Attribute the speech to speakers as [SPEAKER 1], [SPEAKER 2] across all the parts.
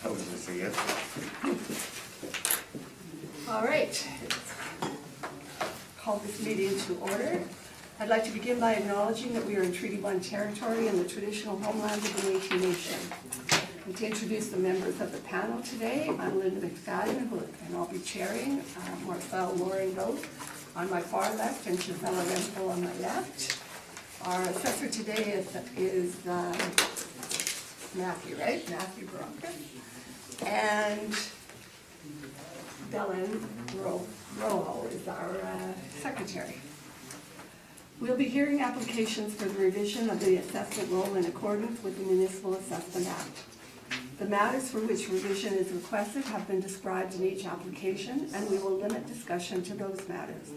[SPEAKER 1] I was gonna say yes.
[SPEAKER 2] All right. Call this meeting to order. I'd like to begin by acknowledging that we are in Treaty 1 territory in the traditional homeland of the Métis Nation. And to introduce the members of the panel today, I'm Linda McFadden, and I'll be chairing. Marcel Lauren Goat on my far left and Gisela Renfro on my left. Our assessor today is Matthew, right? Matthew Bronca. And Belen Rojo is our secretary. We'll be hearing applications for the revision of the assessment roll in accordance with the Municipal Assessment Act. The matters for which revision is requested have been described in each application, and we will limit discussion to those matters.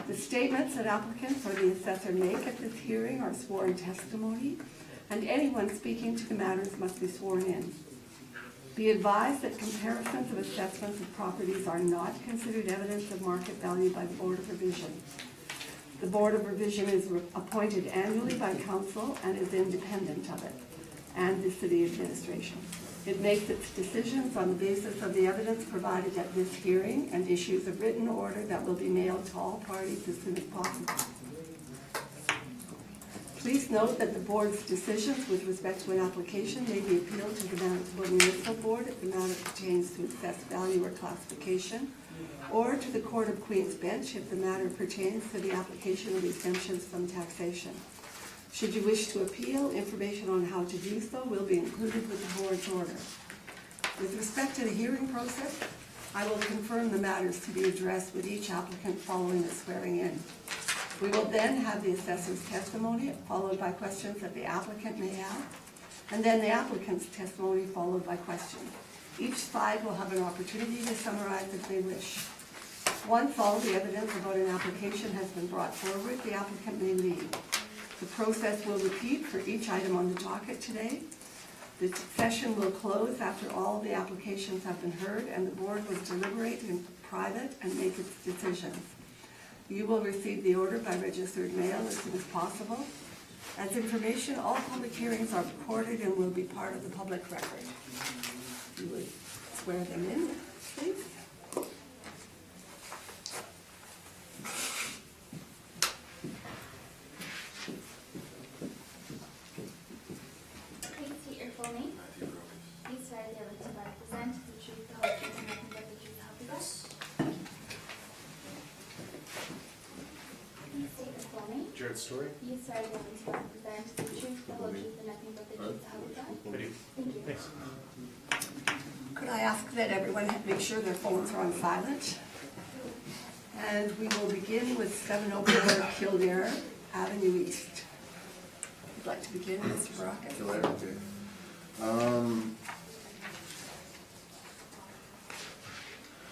[SPEAKER 2] The statements that applicants or the assessor make at this hearing are sworn testimony, and anyone speaking to the matters must be sworn in. Be advised that comparisons of assessments of properties are not considered evidence of market value by the Board of Revision. The Board of Revision is appointed annually by Council and is independent of it and the City Administration. It makes its decisions on the basis of the evidence provided at this hearing and issues a written order that will be mailed to all parties as soon as possible. Please note that the Board's decisions with respect to an application may be appealed to the Manitoba Municipal Board if the matter pertains to assessed value or classification, or to the Court of Queen's Bench if the matter pertains to the application of exemptions from taxation. Should you wish to appeal, information on how to do so will be included with the Board's order. With respect to the hearing process, I will confirm the matters to be addressed with each applicant following the swearing in. We will then have the assessor's testimony, followed by questions that the applicant may have, and then the applicant's testimony followed by questions. Each side will have an opportunity to summarize if they wish. Once all the evidence about an application has been brought forward, the applicant may leave. The process will repeat for each item on the docket today. The session will close after all the applications have been heard, and the Board will deliberate in private and make its decisions. You will receive the order by registered mail as soon as possible. As information, all public hearings are recorded and will be part of the public record. You would swear them in, please.
[SPEAKER 3] Please state your full name. Please swear that you will represent the truth, the whole truth, and nothing but the truth, help you God. Please state your full name.
[SPEAKER 4] Jared Story.
[SPEAKER 3] Please swear that you will represent the truth, the whole truth, and nothing but the truth, help you God.
[SPEAKER 4] I do.
[SPEAKER 3] Thank you.
[SPEAKER 4] Thanks.
[SPEAKER 2] Could I ask that everyone make sure their phones are on silent? And we will begin with 704 Kildare Avenue East. Would like to begin, Mr. Brockett?
[SPEAKER 1] Okay.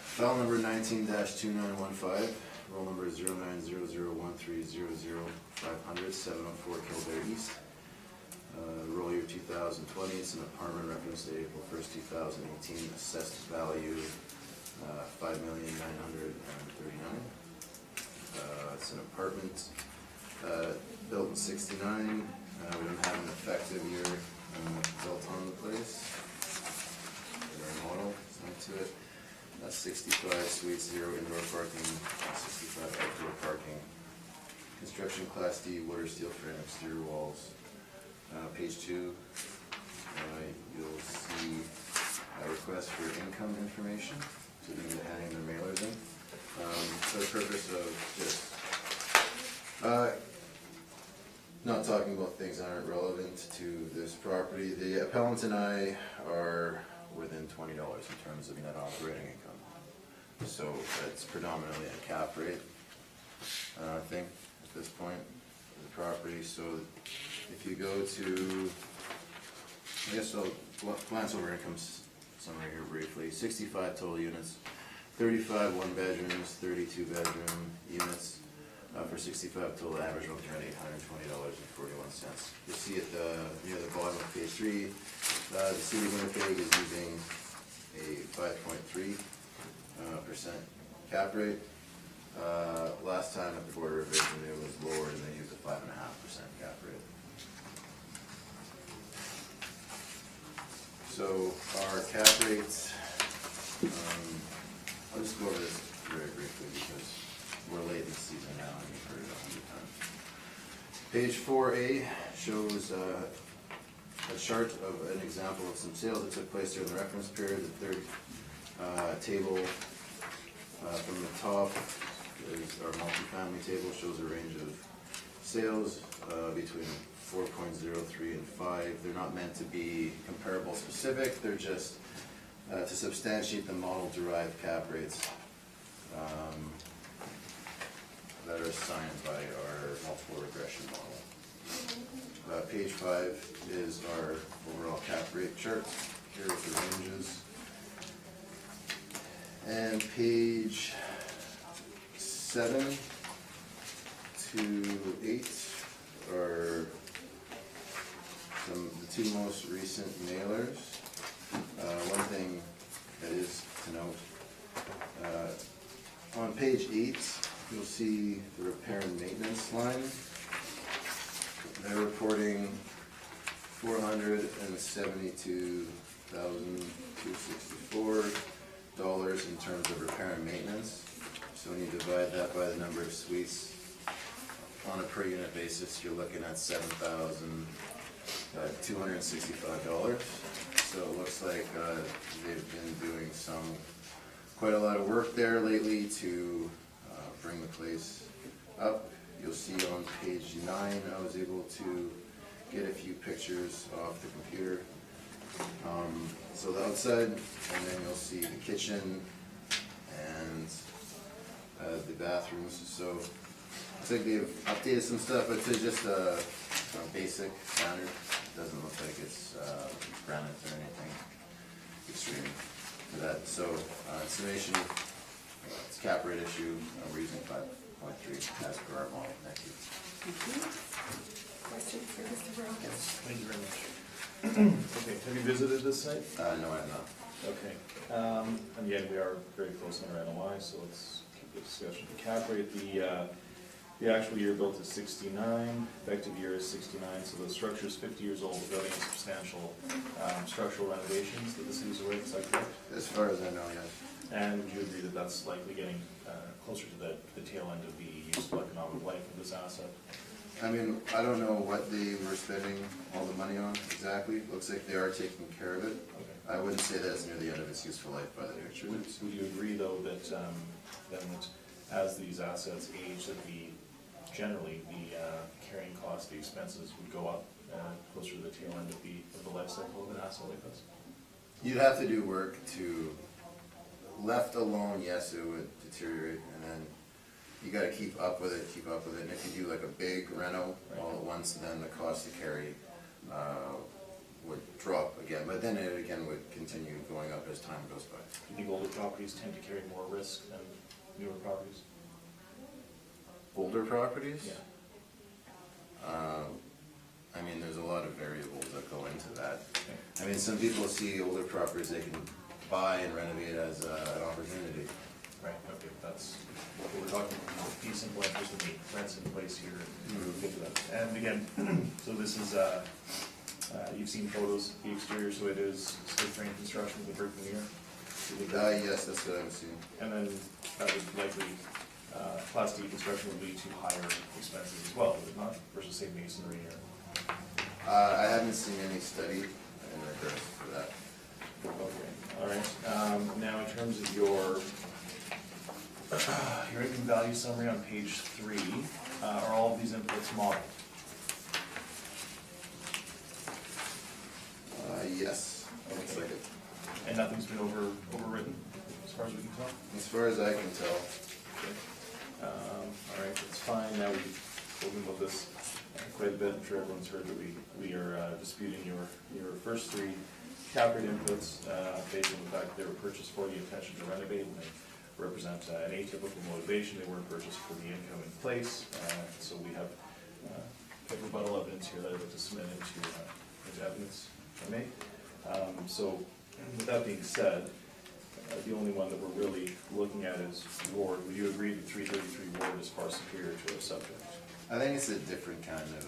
[SPEAKER 1] File number 19-2915, roll number 09001300500500, 704 Kildare East. Roll year 2020, it's an apartment reference date April 1st, 2018, assessed value $5,939,000. It's an apartment built in '69. We don't have an effective year built on the place. Very model, it's next to it. 65 suites, 0 indoor parking, 65 outdoor parking. Construction class D, water steel frame, exterior walls. Page 2, you'll see a request for income information, so they're going to hang their mailers in. For the purpose of just not talking about things that aren't relevant to this property, the appellant and I are within $20 in terms of net operating income. So it's predominantly a cap rate, I think, at this point, for the property. So if you go to, I guess I'll glance over income summary here briefly. 65 total units, 35 one bedrooms, 32 bedroom units. For 65 total, average monthly rent $820.41. You'll see at near the bottom of page 3, the City of Winnipeg is using a 5.3% cap rate. Last time at the Board of Revision it was lower and they used a 5.5% cap rate. So our cap rates, I'll just go over this very briefly because we're late in the season now and we've heard it 100 times. Page 4A shows a chart of an example of some sales that took place during the reference period. The third table from the top is our multifamily table, shows a range of sales between 4.03 and 5. They're not meant to be comparable specific, they're just to substantiate the model-derived cap rates that are assigned by our multiple regression model. Page 5 is our overall cap rate chart. Here's the ranges. And page 7 to 8 are the two most recent mailers. One thing that is to note, on page 8, you'll see the repair and maintenance line. They're reporting $472,264 in terms of repair and maintenance. So when you divide that by the number of suites, on a per unit basis, you're looking at $7,265. So it looks like they've been doing quite a lot of work there lately to bring the place up. You'll see on page 9, I was able to get a few pictures off the computer. So the outside, and then you'll see the kitchen and the bathrooms. So it's like they've updated some stuff, but it's just a basic standard. It doesn't look like it's granite or anything extreme to that. So summation, it's cap rate issue. We're using 5.3 as per our model. Thank you.
[SPEAKER 2] Thank you. Questions for Mr. Verocchio?
[SPEAKER 4] Thank you very much. Okay, have you visited this site?
[SPEAKER 1] No, I have not.
[SPEAKER 4] Okay. And again, we are very close on our NOI, so let's keep the discussion. The cap rate, the actual year built is 69, effective year is 69, so the structure is 50 years old without any substantial structural renovations that the city's aware of. Is that correct?
[SPEAKER 1] As far as I know, yes.
[SPEAKER 4] And would you agree that that's likely getting closer to the tail end of the useful economic life of this asset?
[SPEAKER 1] I mean, I don't know what they were spending all the money on exactly. Looks like they are taking care of it.
[SPEAKER 4] Okay.
[SPEAKER 1] I wouldn't say that it's near the end of its useful life by the picture.
[SPEAKER 4] Would you agree, though, that then that as these assets age, that generally the carrying cost, the expenses would go up closer to the tail end of the life cycle of an asset like this?
[SPEAKER 1] You'd have to do work to, left alone, yes, it would deteriorate, and then you gotta keep up with it, and if you do like a big reno all at once, then the cost to carry would drop again, but then it again would continue going up as time goes by.
[SPEAKER 4] Do you think older properties tend to carry more risk than newer properties?
[SPEAKER 1] Older properties?
[SPEAKER 4] Yeah.
[SPEAKER 1] I mean, there's a lot of variables that go into that.
[SPEAKER 4] Okay.
[SPEAKER 1] I mean, some people see older properties they can buy and renovate as an opportunity.
[SPEAKER 4] Right, okay, that's what we're talking about, fee simple interest in the rents in place here. Get to that. And again, so this is, you've seen photos of the exterior, so it is stick frame construction with a brick veneer?
[SPEAKER 1] Yes, that's what I've seen.
[SPEAKER 4] And then that would likely, Class D construction would lead to higher expenses as well, would it not, versus say masonry or?
[SPEAKER 1] I haven't seen any study in regards to that.
[SPEAKER 4] Okay, all right. Now in terms of your income value summary on page 3, are all of these inputs modeled?
[SPEAKER 1] Yes, looks like it.
[SPEAKER 4] And nothing's been overridden, as far as we can tell?
[SPEAKER 1] As far as I can tell.
[SPEAKER 4] Okay. All right, that's fine. Now we've spoken about this quite a bit. I'm sure everyone's heard that we are disputing your first 3 cap rate inputs based on the fact that they were purchased for the intention to renovate, and they represent an atypical motivation. They weren't purchased for the income in place. So we have rebuttal evidence here that I'd like to submit into evidence, if I may. So with that being said, the only one that we're really looking at is Ward. Would you agree that 333 Ward is far superior to our subject?
[SPEAKER 1] I think it's a different kind of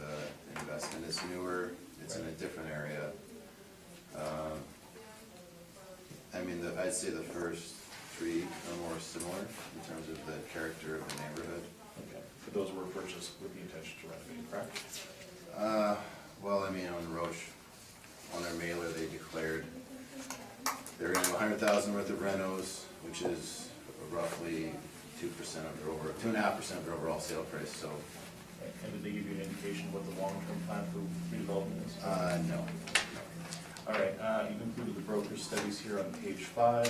[SPEAKER 1] investment. It's newer, it's in a different area. I'd say the first three are more similar in terms of the character of the neighborhood.
[SPEAKER 4] Okay, but those were purchased with the intention to renovate, correct?
[SPEAKER 1] Well, I mean, on Roche, on their mailer, they declared they're gonna have 100,000 worth of renos, which is roughly 2% of their 2.5% of their overall sale price, so,
[SPEAKER 4] And did they give you an indication what the long-term plan for redevelopment is?
[SPEAKER 1] no.
[SPEAKER 4] All right, you've included the broker studies here on page 5.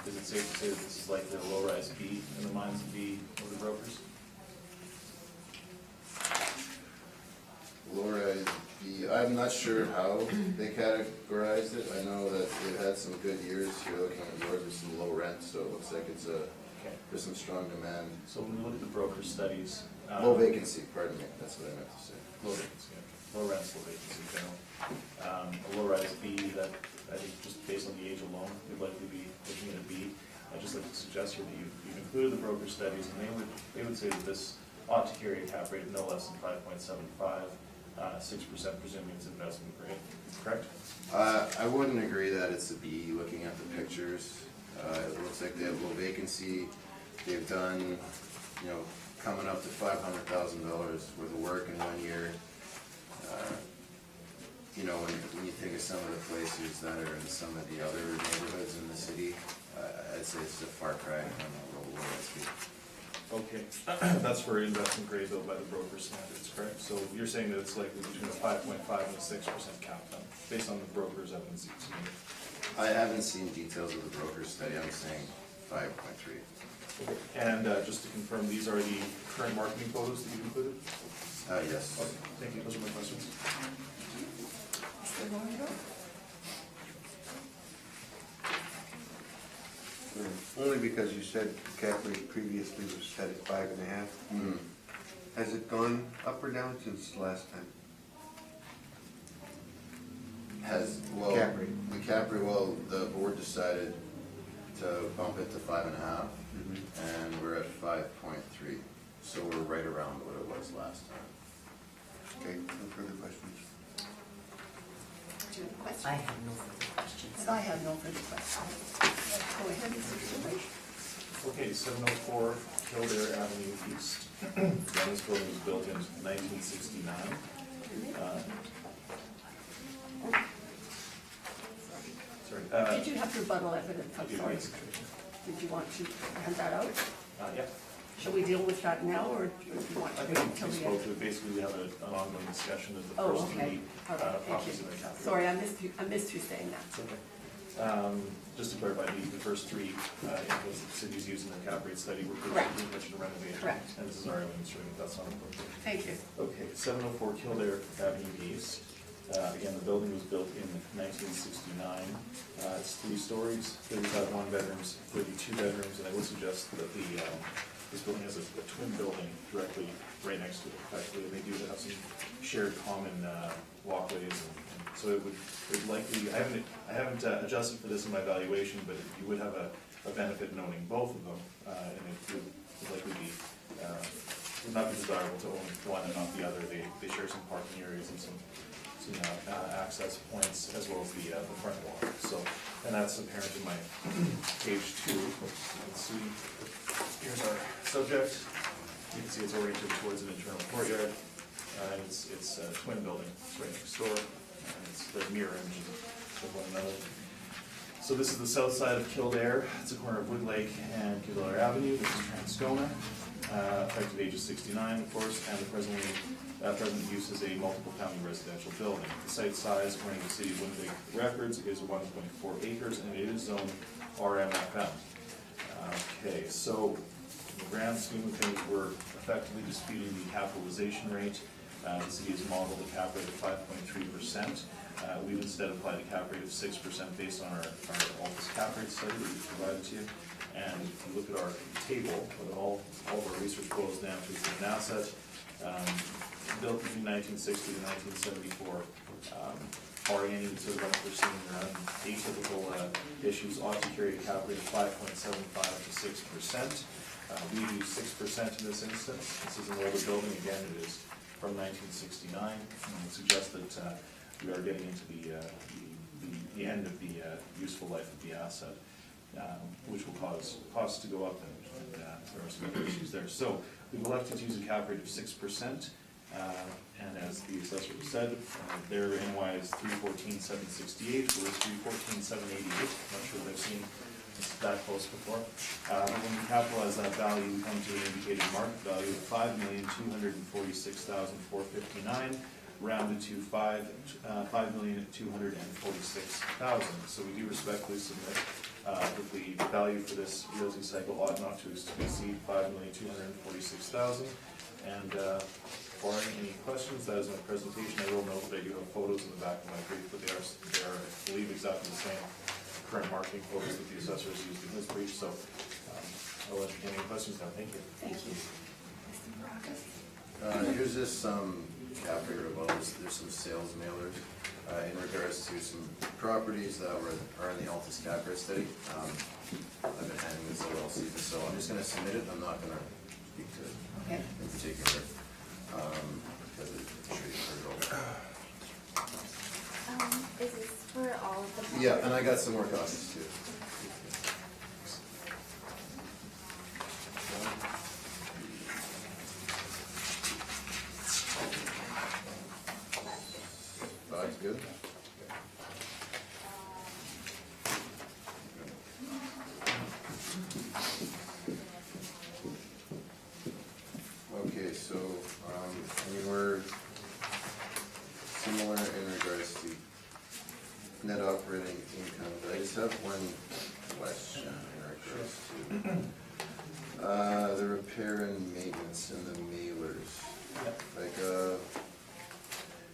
[SPEAKER 4] Is it safe to say that this is likely a low-rise B in the minds of the brokers?
[SPEAKER 1] Laura, I'm not sure how they categorized it. I know that they've had some good years here, looking at yours with some low rent, so it looks like
[SPEAKER 4] Okay.
[SPEAKER 1] there's some strong demand.
[SPEAKER 4] So when we look at the broker studies.
[SPEAKER 1] Low vacancy, pardon me, that's what I meant to say.
[SPEAKER 4] Low vacancy, okay. Low rents, low vacancy in general. A low-rise B, that, I think just based on the age alone, would likely be looking at a B. I'd just like to suggest here that you've included the broker studies, and they would say that this ought to carry a cap rate of no less than 5.75, 6% presuming it's investment grade, correct?
[SPEAKER 1] I wouldn't agree that it's a B, looking at the pictures. It looks like they have low vacancy. They've done, coming up to $500,000 worth of work in 1 year. When you think of some of the places that are in some of the other neighborhoods in the city, I'd say it's a far cry from a low SP.
[SPEAKER 4] Okay, that's for investment grade though by the broker standards, correct? So you're saying that it's likely between a 5.5 and a 6% cap then, based on the broker's evidence you've seen?
[SPEAKER 1] I haven't seen details of the broker's study. I'm saying 5.3.
[SPEAKER 4] Okay. And just to confirm, these are the current marketing photos that you've included?
[SPEAKER 1] Yes.
[SPEAKER 4] Okay, thank you, those are my questions.
[SPEAKER 2] Mr. Longo?
[SPEAKER 5] Only because you said cap rate previously was set at 5.5.
[SPEAKER 1] Mhm.
[SPEAKER 5] Has it gone up or down since last time? Cap rate.
[SPEAKER 1] The cap rate, the board decided to bump it to 5.5, and we're at 5.3, so we're right around what it was last time.
[SPEAKER 5] Okay, no further questions.
[SPEAKER 2] Do you have a question?
[SPEAKER 6] I have no further questions.
[SPEAKER 2] And I have no further questions. Go ahead, Mr. Stewart.
[SPEAKER 4] Okay, 704 Kildare Avenue East. This building was built in 1969. Sorry.
[SPEAKER 2] Did you have rebuttal evidence? I'm sorry. Did you want to hand that out?
[SPEAKER 4] Yeah.
[SPEAKER 2] Shall we deal with that now, or do you want
[SPEAKER 4] I
[SPEAKER 2] to wait
[SPEAKER 4] think
[SPEAKER 2] until
[SPEAKER 4] we
[SPEAKER 2] the
[SPEAKER 4] spoke
[SPEAKER 2] end?
[SPEAKER 4] to it. Basically, we have an ongoing discussion of the
[SPEAKER 2] Oh,
[SPEAKER 4] first
[SPEAKER 2] okay.
[SPEAKER 4] three
[SPEAKER 2] All right, thank
[SPEAKER 4] properties in the
[SPEAKER 2] you.
[SPEAKER 4] capital.
[SPEAKER 2] Sorry, I missed you saying that.
[SPEAKER 4] It's okay. Just to clarify, the first three inputs that the city's used in their cap rate study were
[SPEAKER 2] Correct.
[SPEAKER 4] permission to renovate.
[SPEAKER 2] Correct.
[SPEAKER 4] And this is our evidence showing that that's not appropriate.
[SPEAKER 2] Thank you.
[SPEAKER 4] Okay, 704 Kildare Avenue East. Again, the building was built in 1969. It's 3 stories, 35 one-bedrooms, 32 bedrooms, and I would suggest that this building has a twin building directly right next to it, effectively, and they do have some shared common walkways, and so it would likely, I haven't adjusted for this in my valuation, but you would have a benefit in owning both of them, and it would likely be, would not be desirable to own one and not the other. They share some parking areas and some access points, as well as the front walk. So, and that's apparent in my page 2. You can see, here's our subject. You can see it's oriented towards an internal courtyard. It's a twin building, it's right next door, and it's the mirror image of one another. So this is the south side of Kildare. It's a corner of Wood Lake and Kildare Avenue. This is Transcona. Effective age is 69, of course, and the present use is a multiple family residential building. The site size, according to the City of Winnipeg records, is 1.4 acres, and it is zoned RMFM. Okay, so in the grand scheme of things, we're effectively disputing the capitalization rate. The city has modeled a cap rate of 5.3%. We've instead applied a cap rate of 6% based on our office cap rate study that we've provided to you. And if you look at our table, what all of our research boils down to is an asset built between 1960 and 1974, barring any sort of unforeseen or atypical issues, ought to carry a cap rate of 5.75 to 6%. We use 6% in this instance. This is an older building. Again, it is from 1969. I would suggest that we are getting into the end of the useful life of the asset. which will cause costs to go up, and there are some other issues there. So we've elected to use a cap rate of 6%, and as the assessor said, their NOI is 314,768, whereas 314,788. Not sure if I've seen that close before. When we capitalize that value, we come to an indicated market value of $5,246,459, rounded to $5,246,000. So we do respectfully submit that the value for this realty cycle ought not to exceed $5,246,000. And barring any questions, that is my presentation. I will note that I do have photos in the back of my brief, but they are, I believe, exactly the same current marketing photos that the assessor has used in his brief. So I'll entertain any questions now. Thank you.
[SPEAKER 2] Thank you. Mr. Maracus?
[SPEAKER 1] Here's just some cap rate rebuttals. There's some sales mailers in regards to some properties that are in the Altus cap rate study. I've been handing this out all season, so I'm just gonna submit it. I'm not gonna speak to it
[SPEAKER 2] Okay.
[SPEAKER 1] in particular, because I'm sure you've heard it all.
[SPEAKER 3] Is this for all of the?
[SPEAKER 1] Yeah, and I got some more copies too. That's good. Okay, so, I mean, we're similar in regards to net operating income, but I just have one question in regards to the repair and maintenance and the mailers. Like,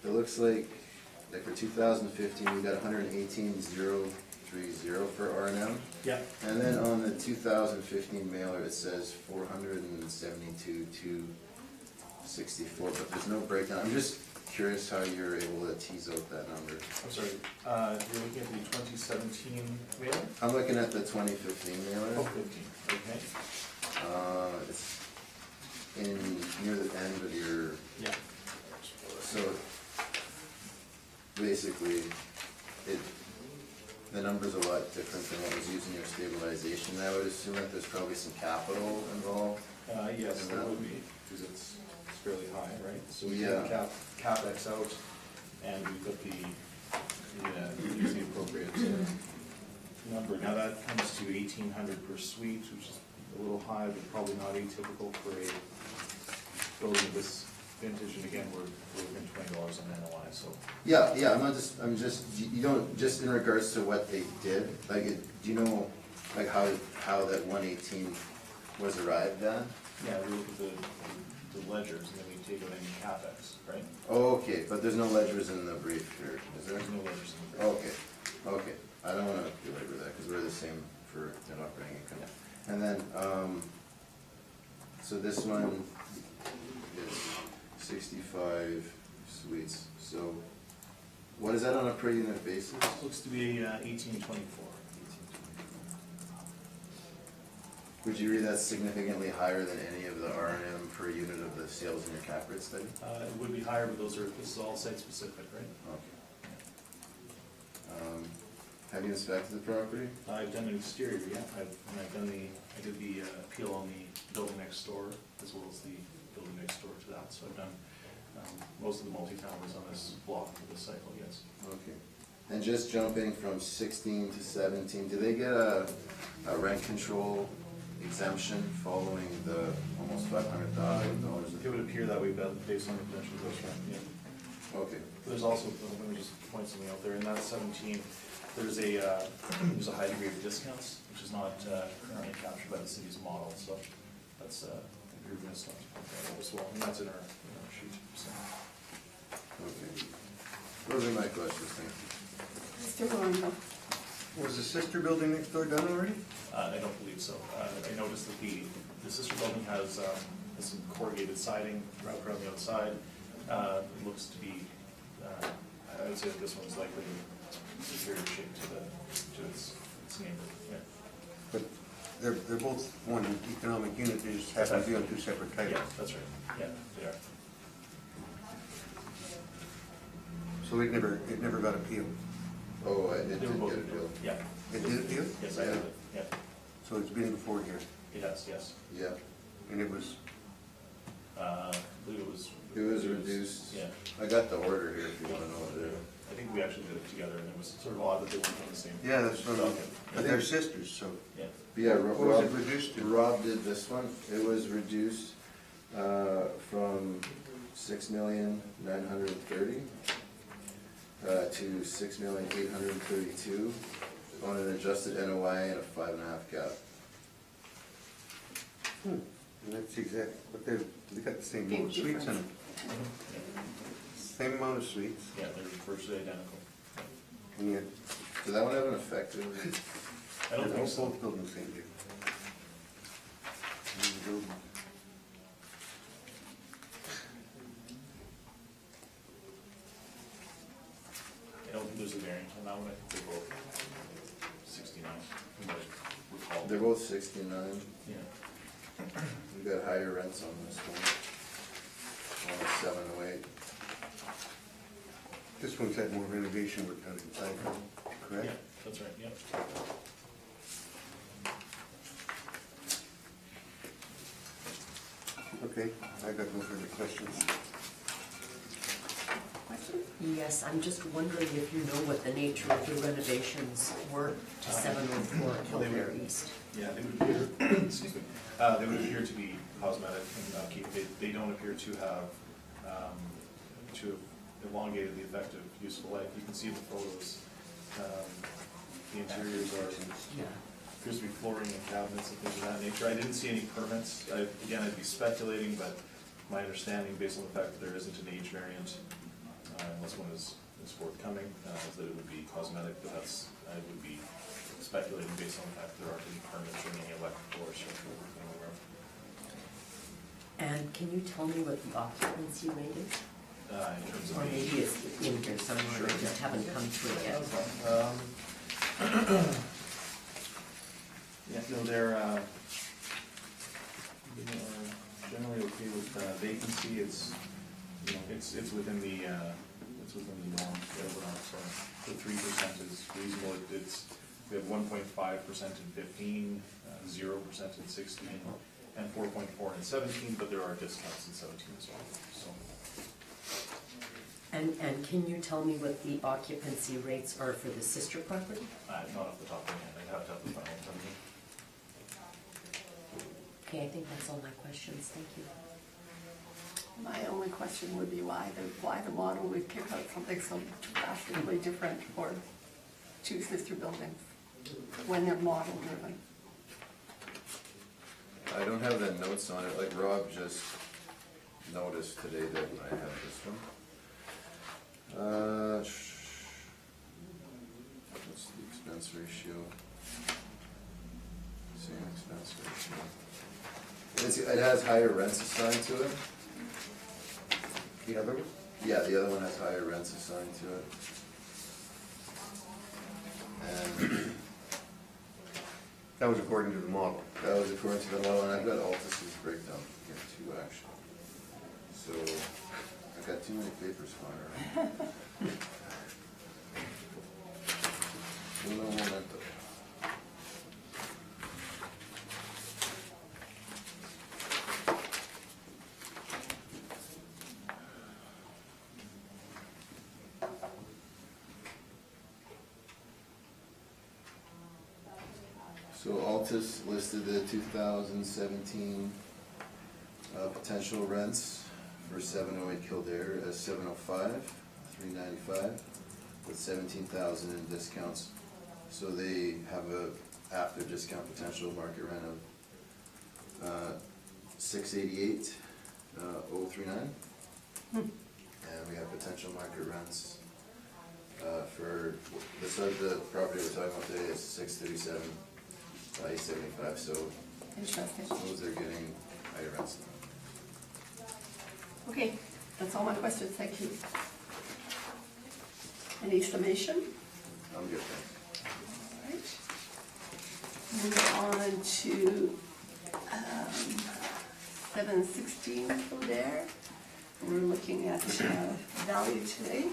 [SPEAKER 1] it looks like for 2015, we got 118,030 for R&M.
[SPEAKER 4] Yeah.
[SPEAKER 1] And then on the 2015 mailer, it says 472,264, but there's no breakdown. I'm just curious how you're able to tease out that number.
[SPEAKER 4] I'm sorry, you're looking at the 2017 mailer?
[SPEAKER 1] I'm looking at the 2015 mailer.
[SPEAKER 4] Oh, 15, okay.
[SPEAKER 1] It's near the end of your,
[SPEAKER 4] Yeah.
[SPEAKER 1] so basically, the number's a lot different than what was used in your stabilization. I would assume that there's probably some capital involved.
[SPEAKER 4] Yes,
[SPEAKER 1] And
[SPEAKER 4] there
[SPEAKER 1] that-
[SPEAKER 4] would be, because it's fairly high, right? So we
[SPEAKER 1] Yeah.
[SPEAKER 4] took CapEx out, and we put use the appropriate number. Now that comes to 1,800 per suite, which is a little high, but probably not atypical for a building of this vintage. And again, we're within $20 on NOI, so.
[SPEAKER 1] Yeah, I'm just, you don't, just in regards to what they did, like, do you know, like, how that 118 was arrived at?
[SPEAKER 4] Yeah, we look at the ledgers, and then we take out any CapEx, right?
[SPEAKER 1] Oh, okay, but there's no ledgers in the brief here, is there?
[SPEAKER 4] There's no ledgers in the brief.
[SPEAKER 1] Okay, I don't wanna belabor that, because we're the same for net operating income. And then, so this one is 65 suites, so what is that on a per unit basis?
[SPEAKER 4] Looks to be 1824.
[SPEAKER 1] Would you read that significantly higher than any of the R&M per unit of the sales in your cap rate study?
[SPEAKER 4] It would be higher, but this is all site specific, right?
[SPEAKER 1] Okay. Have you inspected the property?
[SPEAKER 4] I've done an exterior, yeah, I did the appeal on the building next door, as well as the building next door to that, so I've done most of the multi-families on this block of the cycle, yes.
[SPEAKER 1] Okay. And just jumping from 16 to 17, do they get a rent control exemption following the almost $500,000?
[SPEAKER 4] It would appear that way based on the potential gross rent, yeah.
[SPEAKER 1] Okay.
[SPEAKER 4] There's also, let me just point something out there, in that 17, there's a high degree of discounts, which is not currently captured by the city's model, so that's improvements not to point that out as well, and that's in our sheet, so.
[SPEAKER 1] Okay. Those are my questions, thank you.
[SPEAKER 2] Mr. Rondo?
[SPEAKER 5] Was the sister building next door done already?
[SPEAKER 4] I don't believe so. I noticed that the sister building has some corrugated siding wrapped around the outside. It looks to be, I would say that this one's likely superior shape to its neighbor, yeah.
[SPEAKER 5] But they're both one economic unit, they just happen to be on two separate
[SPEAKER 4] Yeah,
[SPEAKER 5] titles.
[SPEAKER 4] that's right, yeah, they are.
[SPEAKER 5] So it never got appealed.
[SPEAKER 1] Oh, I did
[SPEAKER 4] They were
[SPEAKER 1] get
[SPEAKER 4] both
[SPEAKER 1] a deal.
[SPEAKER 4] Yeah,
[SPEAKER 5] It did appeal?
[SPEAKER 4] yes, I have it, yeah,
[SPEAKER 5] So it's been before here,
[SPEAKER 4] it has, yes.
[SPEAKER 1] Yeah,
[SPEAKER 5] and it was,
[SPEAKER 4] I believe it was.
[SPEAKER 1] it was reduced.
[SPEAKER 4] Yeah.
[SPEAKER 1] I got the order here if you wanna know what it is.
[SPEAKER 4] I think we actually did it together, and it was sort of odd that they weren't on the same.
[SPEAKER 5] yeah, that's what,
[SPEAKER 4] Okay.
[SPEAKER 5] but they're sisters, so.
[SPEAKER 4] Yeah,
[SPEAKER 1] But yeah,
[SPEAKER 5] What was it reduced to?
[SPEAKER 1] Rob did this one. It was reduced, from 6,930,000, to 6,832,000 on an adjusted NOI and a 5.5 cap.
[SPEAKER 5] And that's exact, but they got the same
[SPEAKER 2] Big
[SPEAKER 5] amount of suites in them.
[SPEAKER 4] yeah,
[SPEAKER 5] Same amount of suites,
[SPEAKER 4] yeah, they're virtually identical.
[SPEAKER 5] and yet,
[SPEAKER 1] Did that one have an effective?
[SPEAKER 4] I don't think so.
[SPEAKER 5] both buildings same year.
[SPEAKER 4] I don't think there's a variant on that one, I think they're both 69, from what I recall.
[SPEAKER 1] They're both 69.
[SPEAKER 4] Yeah,
[SPEAKER 1] We got higher rents on this one. On 708.
[SPEAKER 5] This one's had more renovation work done inside,
[SPEAKER 4] yeah,
[SPEAKER 5] correct?
[SPEAKER 4] that's right, yeah.
[SPEAKER 5] Okay, I got no further questions.
[SPEAKER 2] Question?
[SPEAKER 6] Yes, I'm just wondering if you know what the nature of the renovations were to 704 Kildare East.
[SPEAKER 4] Yeah, they would appear, excuse me, they would appear to be cosmetic and upkeep. They don't appear to have elongated the effective useful life. You can see the photos. The interiors are,
[SPEAKER 6] Yeah.
[SPEAKER 4] appears to be flooring and cabinets and things of that nature. I didn't see any permits. Again, I'd be speculating, but my understanding, based on the fact that there isn't an age variant, unless one is forthcoming, is that it would be cosmetic, but I would be speculating based on the fact that there aren't any permits or any electrical or structural work anywhere.
[SPEAKER 6] And can you tell me what the occupancy rate is?
[SPEAKER 4] In terms of
[SPEAKER 6] Or
[SPEAKER 4] age.
[SPEAKER 6] maybe it's in here somewhere, I just haven't come to it yet.
[SPEAKER 4] Yeah, no, they're generally okay with vacancy. It's, you know, it's within the norm, whatever not, so the 3% is reasonable. We have 1.5% in 15, 0% in 16, and 4.4 in 17, but there are discounts in 17 as well, so.
[SPEAKER 6] And can you tell me what the occupancy rates are for the sister property?
[SPEAKER 4] Not off the top of my head, I'd have to have the final in front of me.
[SPEAKER 6] Okay, I think that's all my questions, thank you.
[SPEAKER 2] My only question would be why the model would pick out something so drastically different for two sister buildings when they're model driven.
[SPEAKER 1] I don't have the notes on it, like Rob just noticed today that I have this one. What's the expense ratio? Same expense ratio. It has higher rents assigned to it.
[SPEAKER 5] The other one?
[SPEAKER 1] Yeah, the other one has higher rents assigned to it. And
[SPEAKER 5] That was according to the model.
[SPEAKER 1] that was according to the model, and I've got Altus's breakdown here too, actually. So, I've got too many papers flying around. Uno momento. So Altus listed the 2017 potential rents for 708 Kildare as 705, 395, with 17,000 in discounts. So they have a after discount potential market rent of 688, 039. And we have potential market rents for the property we're talking about today is 637. 875, so
[SPEAKER 2] Interesting.
[SPEAKER 1] those are getting higher rents now.
[SPEAKER 2] Okay, that's all my questions, thank you. Any summation?
[SPEAKER 1] I'm good, thanks.
[SPEAKER 2] All right. Move on to 716 Kildare. We're looking at value today.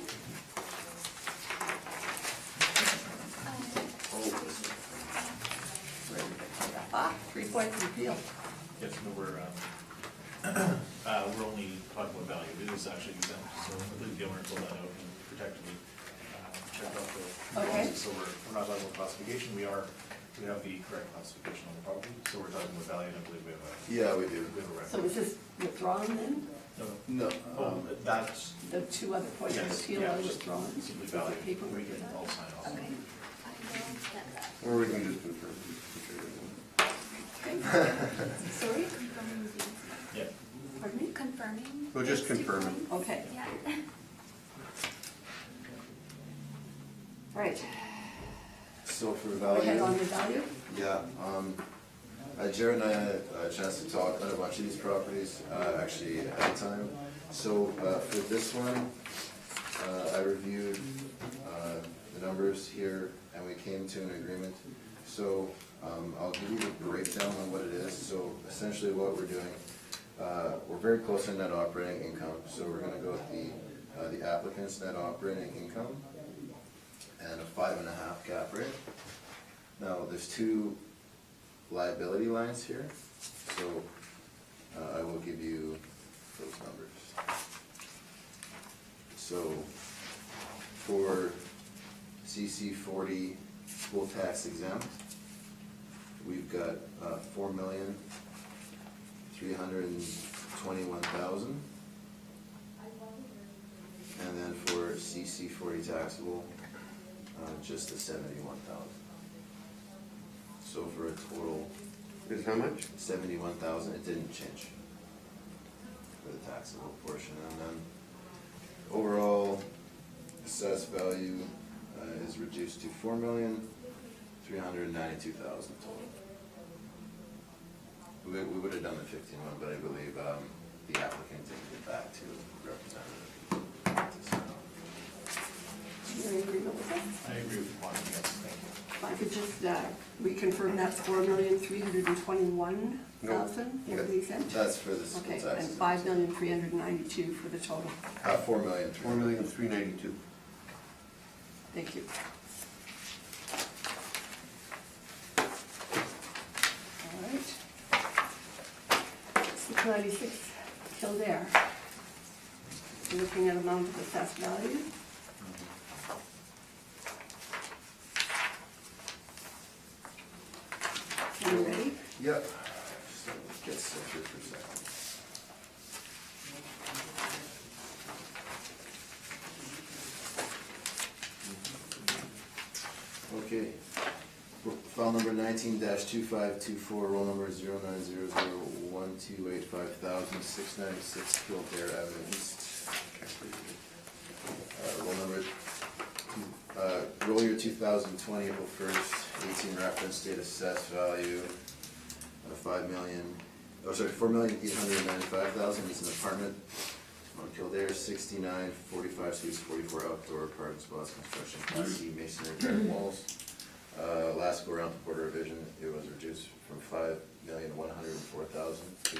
[SPEAKER 2] points of appeal.
[SPEAKER 4] Yes, no, we're only talking about value, it is actually exempt, so I believe the owner pulled that out and protectively checked off the
[SPEAKER 2] Okay.
[SPEAKER 4] boxes. So we're not talking about classification, we have the correct classification on the property, so we're talking about value, and I believe we have a,
[SPEAKER 1] Yeah, we do.
[SPEAKER 4] we have a record.
[SPEAKER 2] So is this withdrawn then?
[SPEAKER 4] No,
[SPEAKER 1] No,
[SPEAKER 4] that's,
[SPEAKER 2] The two other points of
[SPEAKER 4] yes,
[SPEAKER 2] appeal
[SPEAKER 4] yeah,
[SPEAKER 2] are
[SPEAKER 4] just
[SPEAKER 2] withdrawn?
[SPEAKER 4] simply
[SPEAKER 2] Is there
[SPEAKER 4] value,
[SPEAKER 2] paperwork
[SPEAKER 4] we
[SPEAKER 2] for
[SPEAKER 4] can
[SPEAKER 2] that?
[SPEAKER 4] all sign off.
[SPEAKER 3] Okay, I will get that.
[SPEAKER 5] Or we can just confirm.
[SPEAKER 2] Okay. Sorry,
[SPEAKER 3] Confirming the,
[SPEAKER 4] Yeah,
[SPEAKER 2] pardon me?
[SPEAKER 3] confirming.
[SPEAKER 5] We'll just
[SPEAKER 3] those 2
[SPEAKER 5] confirm it.
[SPEAKER 3] points.
[SPEAKER 2] Okay,
[SPEAKER 3] Yeah.
[SPEAKER 2] right.
[SPEAKER 1] so for
[SPEAKER 2] Go ahead on
[SPEAKER 1] value,
[SPEAKER 2] the value.
[SPEAKER 1] yeah, Jared and I had a chance to talk on a bunch of these properties, actually ahead of time. So, for this one, I reviewed, the numbers here and we came to an agreement. So, I'll give you the breakdown on what it is. So essentially what we're doing, we're very close in net operating income. So we're gonna go with the applicant's net operating income and a 5.5 cap rate. Now, there's two liability lines here, so I will give you those numbers. So for CC 40 school tax exempt, we've got 4,321,000. And then for CC 40 taxable, just the 71,000. So for a total
[SPEAKER 5] Is how much?
[SPEAKER 1] 71,000, it didn't change for the taxable portion. And then overall assessed value is reduced to 4,392,000 total. We would have done the 15 one, but I believe the applicant didn't get back to representative.
[SPEAKER 2] You're in agreement with that?
[SPEAKER 4] I agree with the quantity, yes, thank you.
[SPEAKER 2] If I could just reconfirm that's 4,321,000 for the exempt?
[SPEAKER 1] That's for the school
[SPEAKER 2] Okay,
[SPEAKER 1] tax.
[SPEAKER 2] and 5,392,000 for the total.
[SPEAKER 1] 4,000,000.
[SPEAKER 5] 4,392,000.
[SPEAKER 2] Thank you. All right. 696 Kildare. We're looking at amount of assessed value. Are you ready?
[SPEAKER 1] Yep. Just get set here for a second. Okay. File number 19-2524, roll number 09001285,696 Kildare Avenue East. Roll number, roll year 2020, April 1st, 18 reference date assessed value of 4,895,000. It's an apartment on Kildare, 69, 45 suites, 44 outdoor parking spots, construction, Class C masonry brick walls. Last go around the Board of Revision, it was reduced from 5,104,000 to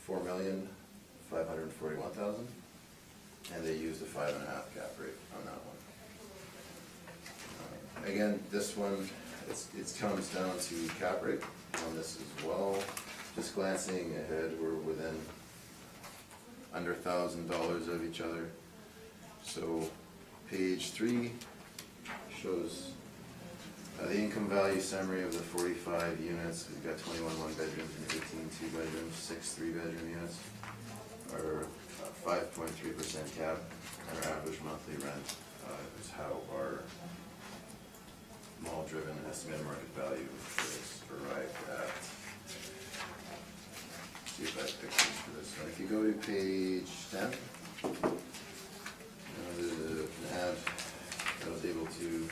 [SPEAKER 1] 4,541,000. And they used a 5.5 cap rate on that one. Again, this one, it comes down to cap rate on this as well. Just glancing ahead, we're within under $1,000 of each other. So page 3 shows the income value summary of the 45 units. We've got 21 one-bedrooms and 18 two-bedrooms, 6 three-bedroom units, are 5.3% cap, and our average monthly rent is how our mall-driven estimated market value is arrived at. See if I have pictures for this one. If you go to page 10, there's an ad that I was able to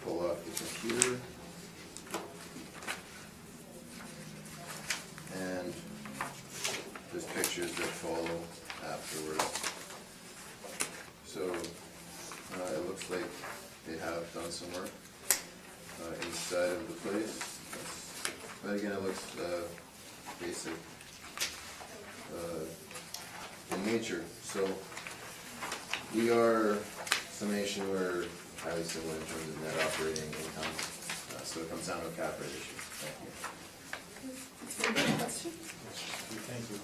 [SPEAKER 1] pull off the computer. And there's pictures that follow afterwards. So it looks like they have done some work inside of the place. But again, it looks basic in nature. So we are, summation, we're highly similar in terms of net operating income. So it comes down to a cap rate issue. Thank you.
[SPEAKER 2] Further questions?
[SPEAKER 4] Thank you.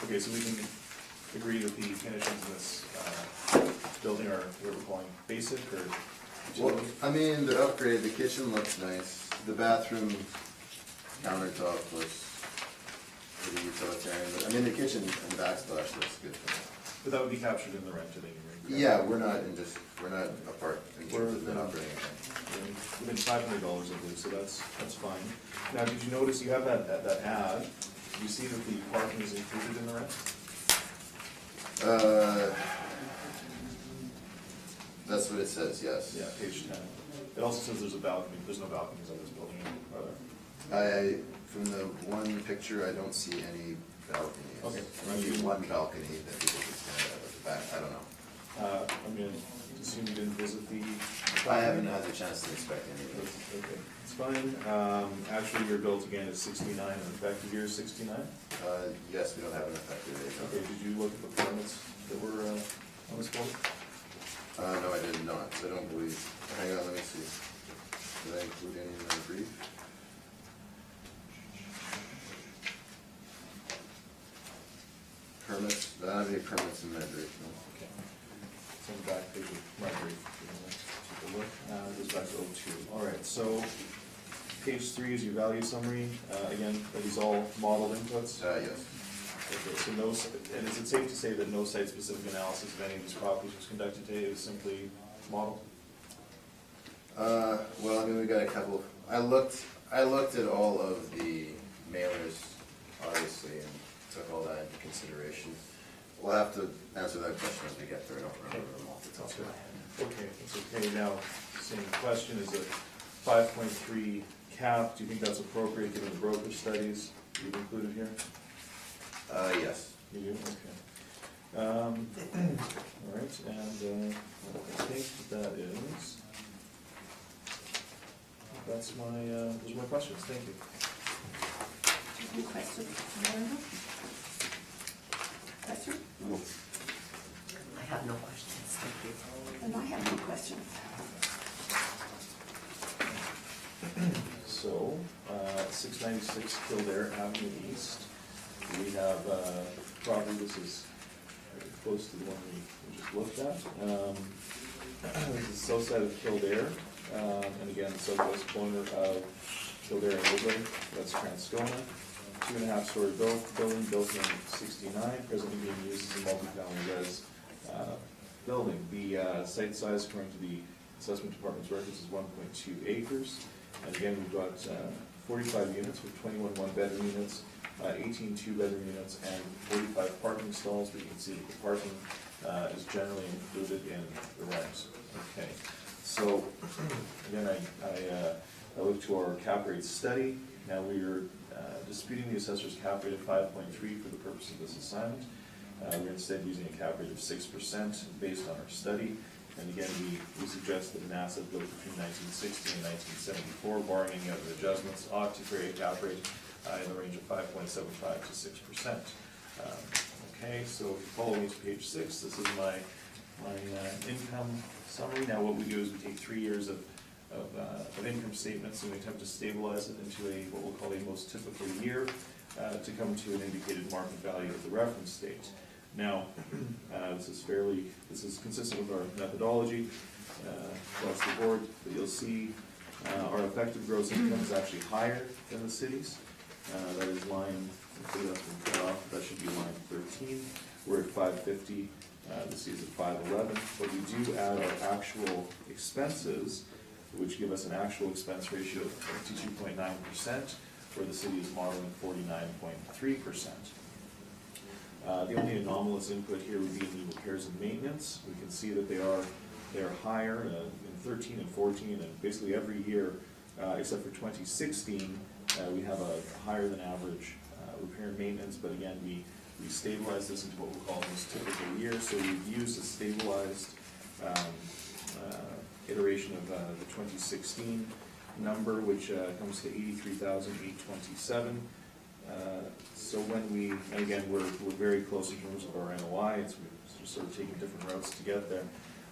[SPEAKER 4] Okay, so we can agree that the conditions in this building are what we're calling basic or
[SPEAKER 1] Well,
[SPEAKER 4] utility?
[SPEAKER 1] I mean, the upgrade, the kitchen looks nice, the bathroom countertop looks pretty utilitarian, but I mean, the kitchen and the backsplash looks good.
[SPEAKER 4] But that would be captured in the rent that you bring.
[SPEAKER 1] Yeah, we're not apart in terms of
[SPEAKER 4] We're-
[SPEAKER 1] net operating income.
[SPEAKER 4] Within $500, I believe, so that's fine. Now, did you notice you have that ad? Did you see that the parking is included in the rent?
[SPEAKER 1] That's what it says, yes.
[SPEAKER 4] Yeah, page 10. It also says there's a balcony. There's no balconies on this building, are there?
[SPEAKER 1] From the one picture, I don't see any balconies.
[SPEAKER 4] Okay.
[SPEAKER 1] Maybe one balcony that people can stand at the back, I don't know.
[SPEAKER 4] I'm gonna assume you didn't visit the.
[SPEAKER 1] I haven't had the chance to inspect any of those.
[SPEAKER 4] Okay, it's fine. Actually, your built again is 69, and effective year is 69.
[SPEAKER 1] Yes, we don't have an effective date.
[SPEAKER 4] Okay, did you look at the permits that were on this board?
[SPEAKER 1] No, I did not, I don't believe, hang on, let me see. Did I include any in the brief? Permits, that'd be permits in that brief, no?
[SPEAKER 4] Okay. It's on the back page of my brief. if you wanna take a look. It goes back to 02. All right, so page 3 is your value summary. Again, are these all modeled inputs?
[SPEAKER 1] Yes.
[SPEAKER 4] Okay, so no, and is it safe to say that no site-specific analysis of any of these properties was conducted today, it was simply modeled?
[SPEAKER 1] Well, I mean, we got a couple, I looked at all of the mailers, obviously, and took all that into consideration. We'll have to answer that question as we get there, I don't remember them off the top of my head.
[SPEAKER 4] Okay, that's okay. Now, same question, is a 5.3 cap, do you think that's appropriate given the brokerage studies you've included here?
[SPEAKER 1] Yes.
[SPEAKER 4] You do, okay. All right, and I think that is, that's my, those are my questions, thank you.
[SPEAKER 2] Any questions? Miranda? Question?
[SPEAKER 6] I have no questions, thank you.
[SPEAKER 2] And I have no questions.
[SPEAKER 4] So, 696 Kildare Avenue East, we have property, this is very close to the one we just looked at. This is south side of Kildare, and again, the southwest corner of Kildare and Woodbury, that's Transcona. 2.5-story building built in '69, presently being used as a multi-family res building. The site size, according to the assessment department's records, is 1.2 acres. And again, we've got 45 units with 21 one-bedroom units, 18 two-bedroom units, and 45 parking stalls. We can see that the parking is generally included in the rent. Okay, so again, I look to our cap rate study. Now we are disputing the assessor's cap rate of 5.3 for the purpose of this assignment. We're instead using a cap rate of 6% based on our study. And again, we suggest that an asset built between 1960 and 1974, barring any other adjustments, ought to carry a cap rate in the range of 5.75 to 6%. Okay, so if you follow me to page 6, this is my income summary. Now what we do is we take 3 years of income statements and we attempt to stabilize it into what we'll call a most typical year to come to an indicated market value of the reference date. Now, this is consistent with our methodology across the board, but you'll see our effective gross income is actually higher than the city's. That is line, that's been cut off, that should be line 13. We're at 550, the city's at 511, but we do add our actual expenses, which give us an actual expense ratio of 52.9%, where the city is modeling 49.3%. The only anomalous input here would be in the repairs and maintenance. We can see that they are higher in 13 and 14, and basically every year, except for 2016, we have a higher than average repair and maintenance, but again, we stabilize this into what we'll call this typical year, so we've used a stabilized iteration of the 2016 number, which comes to 83,827. So when and again, we're very close in terms of our NOI, we're sort of taking different routes to get there.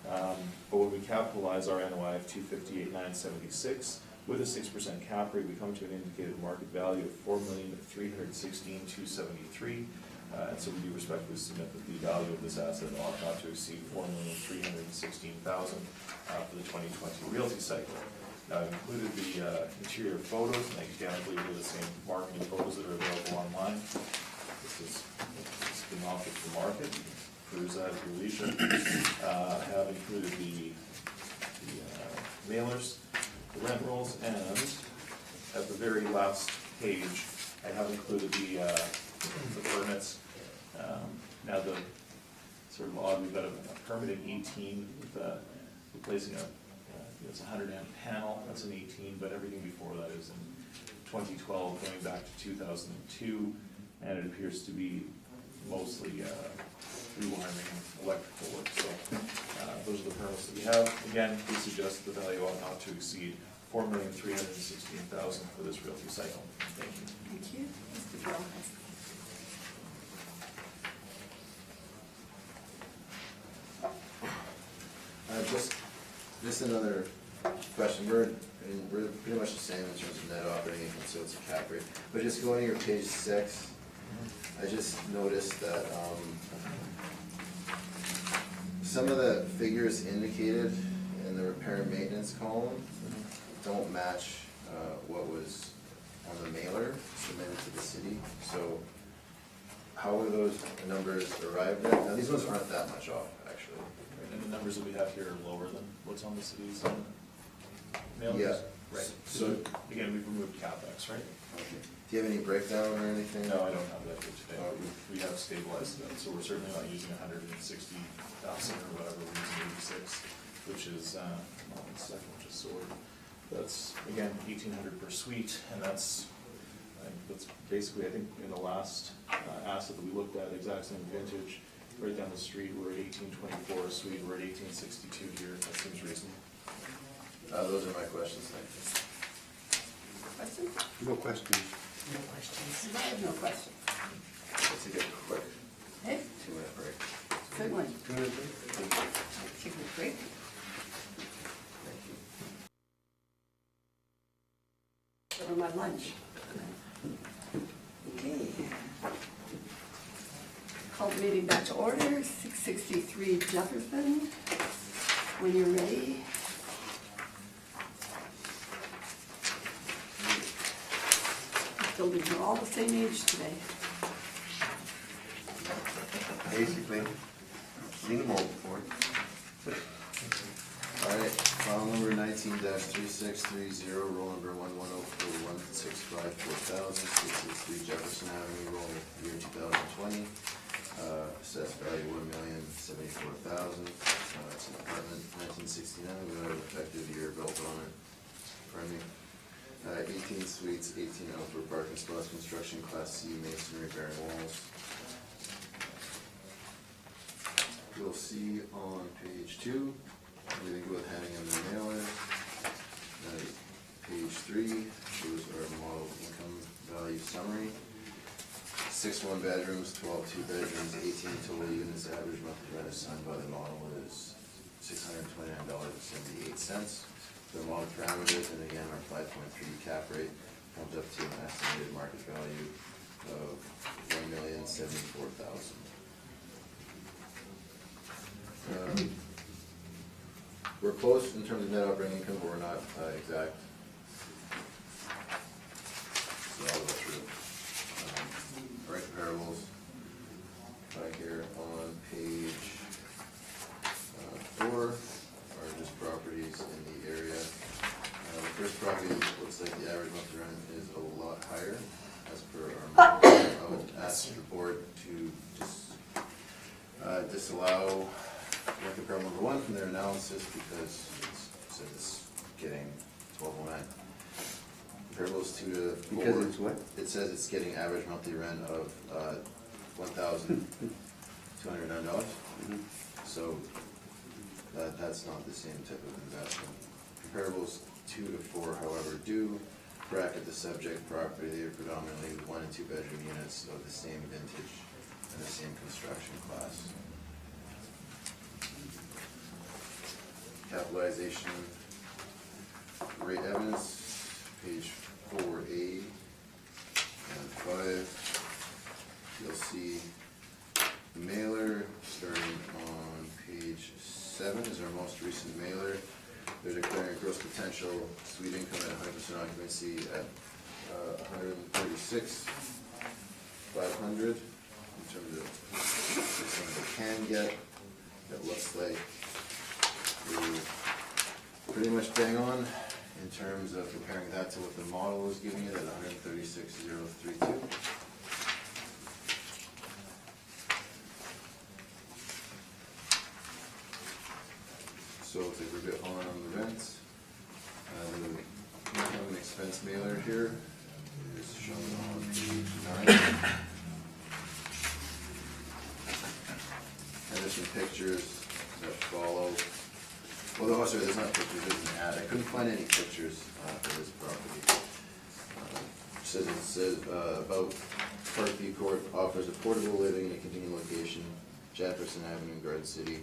[SPEAKER 4] But when we capitalize our NOI of 258,976, With a 6% cap rate, we come to an indicated market value of $4,316,273. And so we do respectfully submit that the value of this asset ought not to exceed $4,316,000 for the 2020 realty cycle. Now, I've included the interior photos, and identically to the same marketing photos that are available online. This is been offered to the market. Cruise that at your leisure. I have included the mailers, the rent rolls, and at the very last page, I have included the permits. Now the sort of odd, we've got a permit in 18 with replacing it's a 100 amp panel, that's an 18, but everything before that is in 2012, going back to 2002, and it appears to be mostly rewiring and electrical work. So those are the permits that we have. Again, we suggest the value ought not to exceed $4,316,000 for this realty cycle. Thank you.
[SPEAKER 2] Thank you. Mr. Bill.
[SPEAKER 1] Just another question. We're pretty much the same in terms of net operating income, so it's a cap rate. But just going to your page 6, I just noticed that some of the figures indicated in the repair and maintenance column don't match what was on the mailer submitted to the city. So how were those numbers arrived at? Now, these ones aren't that much off, actually.
[SPEAKER 4] And the numbers that we have here are lower than what's on the city's mailers?
[SPEAKER 1] Yeah.
[SPEAKER 4] Right.
[SPEAKER 1] So,
[SPEAKER 4] Again, we've removed CapEx, right?
[SPEAKER 1] okay. Do you have any breakdown or anything?
[SPEAKER 4] No, I don't have that here today.
[SPEAKER 1] Okay.
[SPEAKER 4] We have stabilized that, so we're certainly not using 160,000 or whatever, we're using 86, which is, one second, just so that's, again, 1,800 per suite, and that's basically, I think, in the last asset that we looked at, exact same vintage, right down the street, we're at 1824 a suite, we're at 1862 here, that seems reasonable.
[SPEAKER 1] Those are my questions, thank you.
[SPEAKER 2] Questions?
[SPEAKER 5] No questions.
[SPEAKER 6] No questions.
[SPEAKER 2] I have no questions.
[SPEAKER 1] Let's take a quick
[SPEAKER 2] Okay,
[SPEAKER 1] 2-minute break.
[SPEAKER 2] certainly.
[SPEAKER 5] Good.
[SPEAKER 2] Take a break.
[SPEAKER 1] Thank you.
[SPEAKER 2] For my lunch. Okay. Call the meeting back to order, 663 Jefferson. When you're ready. These buildings are all the same age today.
[SPEAKER 5] Basically, seen them all before.
[SPEAKER 1] All right, file number 19-3630, roll number 11041654,000, 663 Jefferson Avenue, roll year 2020. Assessed value $1,074,000. It's an apartment, 1969. We have an effective year built on it. Pardon me. 18 suites, 18 outdoor parking spots, construction class C, masonry, bearing walls. You'll see on page 2, everything with handing in the mailer. Page 3 shows our model income value summary. 6 1-bedrooms, 12 2-bedrooms, 18 total units. Average monthly rent assigned by the model is $629.78. The model parameters, and again, our 5.3 cap rate comes up to an estimated market value of $1,074,000. We're close in terms of net operating income, but we're not exact. So I'll go through our comparables right here on page 4 are just properties in the area. The first property looks like the average monthly rent is a lot higher as per our model. I would ask the board to just disallow record problem number 1 from their analysis because it's getting 1209. Comparables 2 to 4.
[SPEAKER 5] Because it's what?
[SPEAKER 1] It says it's getting average monthly rent of $1,209. So that's not the same type of investment. Comparables 2 to 4, however, do bracket the subject property. They are predominantly 1 and 2 bedroom units of the same vintage and the same construction class. Capitalization rate evidence. page 4A and 5, you'll see the mailer starting on page 7 is our most recent mailer. They're declaring gross potential suite income at 100% occupancy at 136,500 in terms of something they can get. It looks like we're pretty much bang on in terms of comparing that to what the model is giving it at 136,032. So if we're a bit on the rent, the income and expense mailer here is shown on page 9. And there's some pictures that follow. Well, oh, sorry, there's not pictures, there's an ad. I couldn't find any pictures for this property. It says about Park View Court offers affordable living in a convenient location, Jefferson Avenue, Garden City.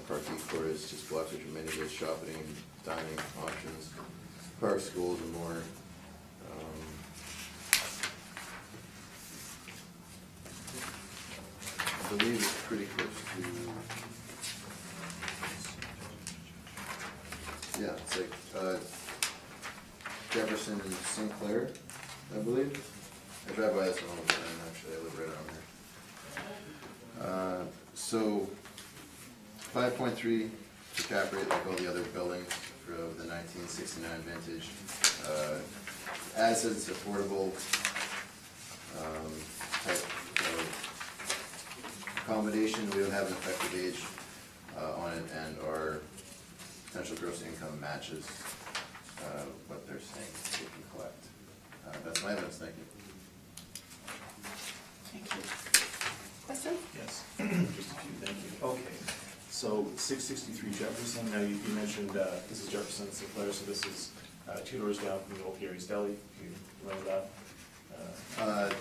[SPEAKER 1] Park View Court is just blocks from many good shopping, dining options, park, schools, and more. I believe it's pretty close to, yeah, it's like Jefferson and Sinclair, I believe. I drive by this one all the time, actually, I live right around here. So 5.3 to cap rate like all the other buildings for the 1969 vintage. As it's affordable type of accommodation, we don't have an effective age on it, and our potential gross income matches what they're saying we can collect. That's my evidence, thank you.
[SPEAKER 2] Thank you. Question?
[SPEAKER 4] Yes, just a few, thank you. Okay, so 663 Jefferson, now you mentioned, this is Jefferson and Sinclair, so this is 2 doors down from the old Gary's Deli, if you remember that.
[SPEAKER 1] I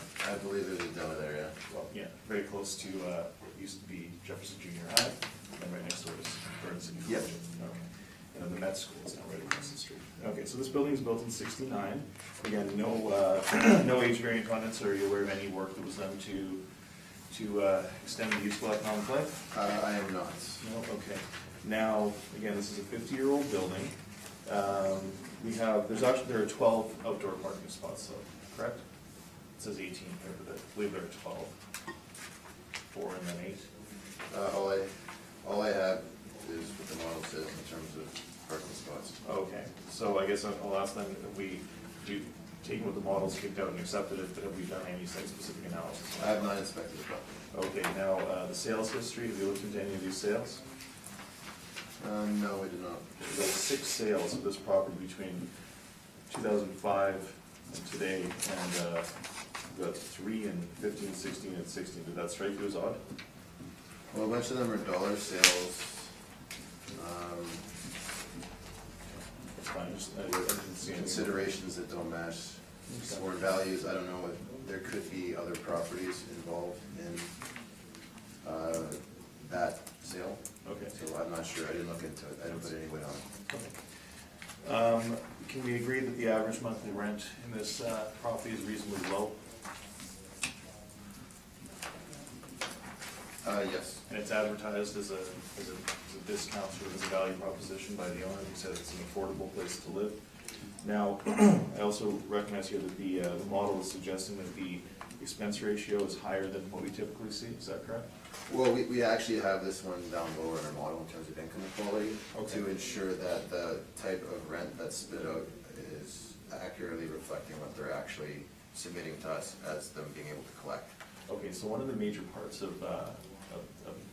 [SPEAKER 1] believe there's a deli there, yeah.
[SPEAKER 4] Well, yeah, very close to, what used to be Jefferson Junior High, and right next door is Garden City
[SPEAKER 1] Yep.
[SPEAKER 4] College. Okay, and then the Met School is now right across the street. Okay, so this building is built in '69. Again, no no age variant on it, so are you aware of any work that was done to extend the useful economic life?
[SPEAKER 1] I am not.
[SPEAKER 4] No, okay. Now, again, this is a 50-year-old building. There are 12 outdoor parking spots, though, correct? It says 18 here, but I believe there are 12. 4 and then 8.
[SPEAKER 1] All I have is what the model says in terms of parking spots.
[SPEAKER 4] Okay, so I guess I'll ask then, if we do take what the model's kicked out and accepted it, but have we done any site-specific analysis?
[SPEAKER 1] I have not inspected the property.
[SPEAKER 4] Okay, now, the sales history, have you looked into any of these sales?
[SPEAKER 1] No, I did not.
[SPEAKER 4] There's about 6 sales of this property between 2005 and today, and we've got 3 in 15, 16, and 16. Did that strike you as odd?
[SPEAKER 1] Well, a bunch of them are dollar sales.
[SPEAKER 4] That's fine, I didn't see any.
[SPEAKER 1] Considerations that don't match or values. I don't know if there could be other properties involved in that sale.
[SPEAKER 4] Okay.
[SPEAKER 1] So I'm not sure. I didn't look into it. I didn't put any weight on it.
[SPEAKER 4] Okay. Can we agree that the average monthly rent in this property is reasonably low?
[SPEAKER 1] Yes.
[SPEAKER 4] And it's advertised as a discount or as a value proposition by the owner. He said it's an affordable place to live. Now, I also recognize here that the model is suggesting that the expense ratio is higher than what we typically see. Is that correct?
[SPEAKER 1] Well, we actually have this one down lower in our model in terms of income equality
[SPEAKER 4] Okay.
[SPEAKER 1] to ensure that the type of rent that's spit out is accurately reflecting what they're actually submitting to us as them being able to collect.
[SPEAKER 4] Okay, so one of the major parts of the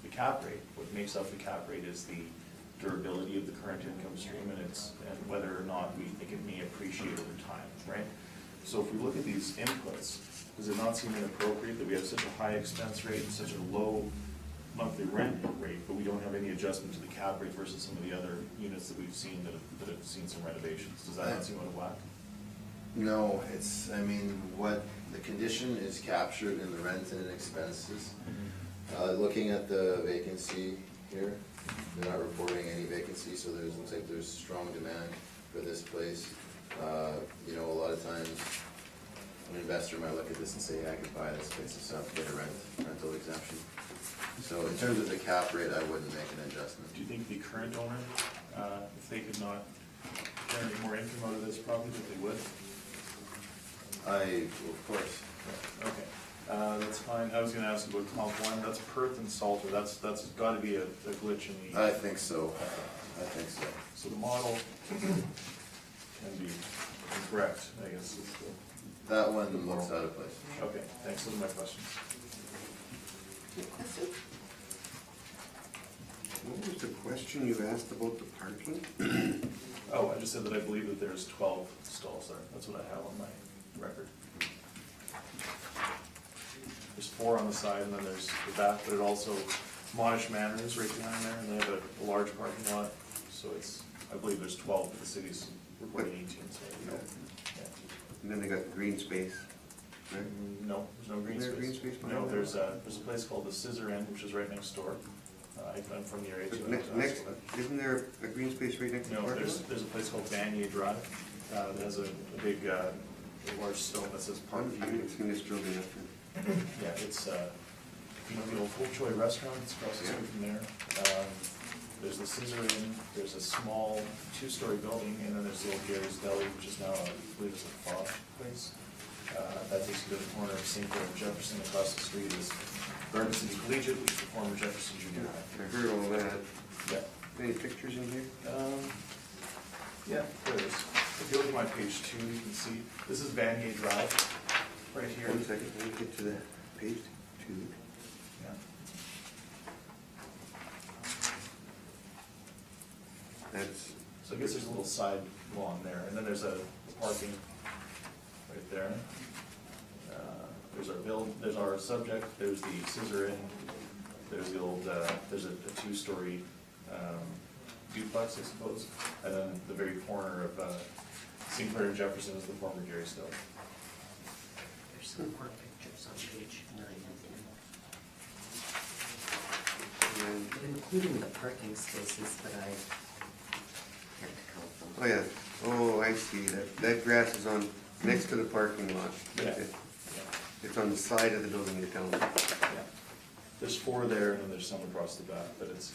[SPEAKER 4] cap rate, what makes up the cap rate is the durability of the current income stream and whether or not we think it may appreciate over time, right? So if we look at these inputs, does it not seem inappropriate that we have such a high expense rate and such a low monthly rent rate, but we don't have any adjustment to the cap rate versus some of the other units that we've seen that have seen some renovations? Does that not seem out of whack?
[SPEAKER 1] No, what the condition is captured in the rent and expenses. Looking at the vacancy here, they're not reporting any vacancy, so looks like there's strong demand for this place. You know, a lot of times, an investor might look at this and say, yeah, I could buy this place itself, get a rental exemption. So in terms of the cap rate, I wouldn't make an adjustment.
[SPEAKER 4] Do you think the current owner, if they could not generate more income out of this property, that they would?
[SPEAKER 1] Of course.
[SPEAKER 4] Yeah, okay, that's fine. I was gonna ask about comp one, that's Perth and Salter, that's gotta be a glitch in the.
[SPEAKER 1] I think so. I think so.
[SPEAKER 4] So the model can be incorrect, I guess. Is the-
[SPEAKER 1] That one looks out of place.
[SPEAKER 4] Okay, thanks, those are my questions.
[SPEAKER 2] Any questions?
[SPEAKER 5] What was the question you asked about the parking?
[SPEAKER 4] Oh, I just said that I believe that there's 12 stalls there, that's what I have on my record. There's 4 on the side, and then there's the back, but it also, Monish Manor is right behind there, and they have a large parking lot, so it's, I believe there's 12, but the city's reporting 18, so, you know, yeah.
[SPEAKER 5] And then they got green space, right?
[SPEAKER 4] No, there's no green
[SPEAKER 5] Is there
[SPEAKER 4] space.
[SPEAKER 5] green space behind
[SPEAKER 4] No,
[SPEAKER 5] that?
[SPEAKER 4] there's a place called the Scissor Inn, which is right next door. I'm from the area too.
[SPEAKER 5] But next, isn't there a green space right next to the
[SPEAKER 4] No,
[SPEAKER 5] parking
[SPEAKER 4] there's
[SPEAKER 5] lot?
[SPEAKER 4] a place called Vanier Drive, that has a big, large stone that says Park
[SPEAKER 5] I haven't
[SPEAKER 4] View.
[SPEAKER 5] seen this building up there.
[SPEAKER 4] Yeah, it's, you know, the old Fok Choy restaurant, it's across the street from there. There's the Scissor Inn, there's a small 2-story building, and then there's the old Gary's Deli, which is now, I believe it's a pho place. That takes you to the corner of St. Clair and Jefferson. Across the street is Garden City Collegiate, which is the former Jefferson Junior High.
[SPEAKER 5] I heard all that.
[SPEAKER 4] Yeah.
[SPEAKER 5] Any pictures in here?
[SPEAKER 4] Yeah, there is. If you look at my page 2, you can see, this is Vanier Drive, right here.
[SPEAKER 5] 1 second, let me get to the page 2.
[SPEAKER 4] Yeah.
[SPEAKER 5] That's,
[SPEAKER 4] So I guess there's a little side lawn there, and then there's a parking right there. There's our subject, there's the Scissor Inn, there's the old, there's a 2-story duplex, I suppose, and then the very corner of St. Clair and Jefferson is the former Gary's Deli.
[SPEAKER 6] There's some more pictures on page 9 and 10.
[SPEAKER 5] and,
[SPEAKER 6] Including the parking spaces, but I can't count them.
[SPEAKER 5] oh yeah, oh, I see, that grass is on, next to the parking lot.
[SPEAKER 4] Yeah.
[SPEAKER 5] It's on the side of the building you're telling me.
[SPEAKER 4] Yeah. There's 4 there, and then there's some across the back, but it's,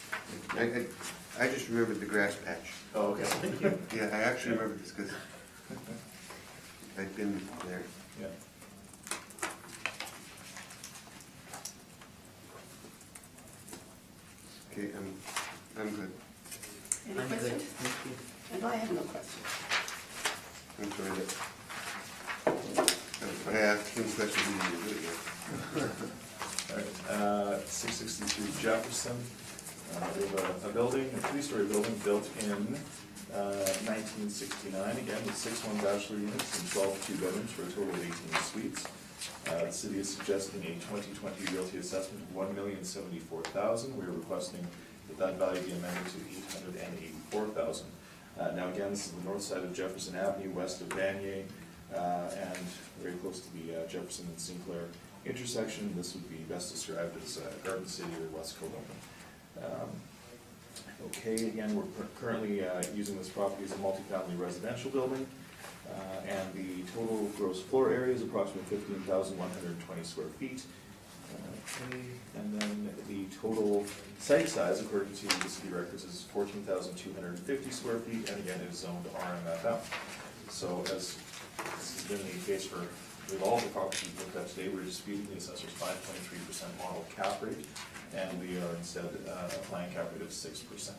[SPEAKER 5] I just remembered the grass patch.
[SPEAKER 4] oh, okay.
[SPEAKER 6] Thank you.
[SPEAKER 5] Yeah, I actually remember this because I've been there.
[SPEAKER 4] Yeah.
[SPEAKER 5] Okay, I'm good.
[SPEAKER 2] Any
[SPEAKER 6] I'm good,
[SPEAKER 2] questions?
[SPEAKER 6] thank you.
[SPEAKER 2] And I have no questions.
[SPEAKER 5] I'm sorry that. I asked him questions he didn't do it yet.
[SPEAKER 4] All right, 663 Jefferson. We have a building, a 3-story building built in 1969, again with 61 bachelor units and 12 2-bedrooms for a total of 18 suites. The city is suggesting a 2020 realty assessment of $1,074,000. We're requesting that value be amended to $884,000. Now again, this is the north side of Jefferson Avenue, west of Vanier, and very close to the Jefferson and Sinclair intersection. This would be best described as Garden City or West Kelowna. Okay, again, we're currently using this property as a multifamily residential building, and the total gross floor area is approximately 15,120 square feet. Okay, and then the total site size, according to the city records, is 14,250 square feet, and again, it is zoned RMFM. So as this has been the case for with all the properties looked at today, we're disputing the assessor's 5.3% model cap rate, and we are instead applying cap rate of 6%.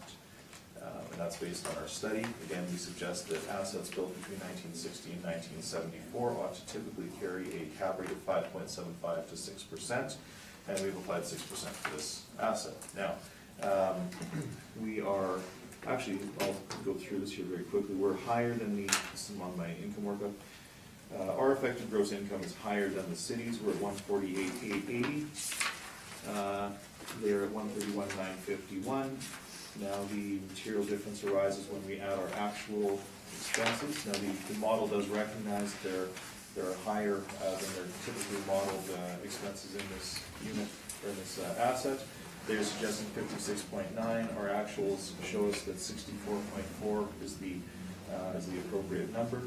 [SPEAKER 4] And that's based on our study. Again, we suggest that assets built between 1960 and 1974 ought to typically carry a cap rate of 5.75 to 6%, and we've applied 6% for this asset. Now, we are, actually, I'll go through this here very quickly. We're higher than this is on my income workup. Our effective gross income is higher than the city's. We're at 148,880. They're at 131,951. Now the material difference arises when we add our actual expenses. Now the model does recognize there are higher than their typically modeled expenses in this unit or this asset. They're suggesting 56.9. Our actuals show us that 64.4 is the as the appropriate number.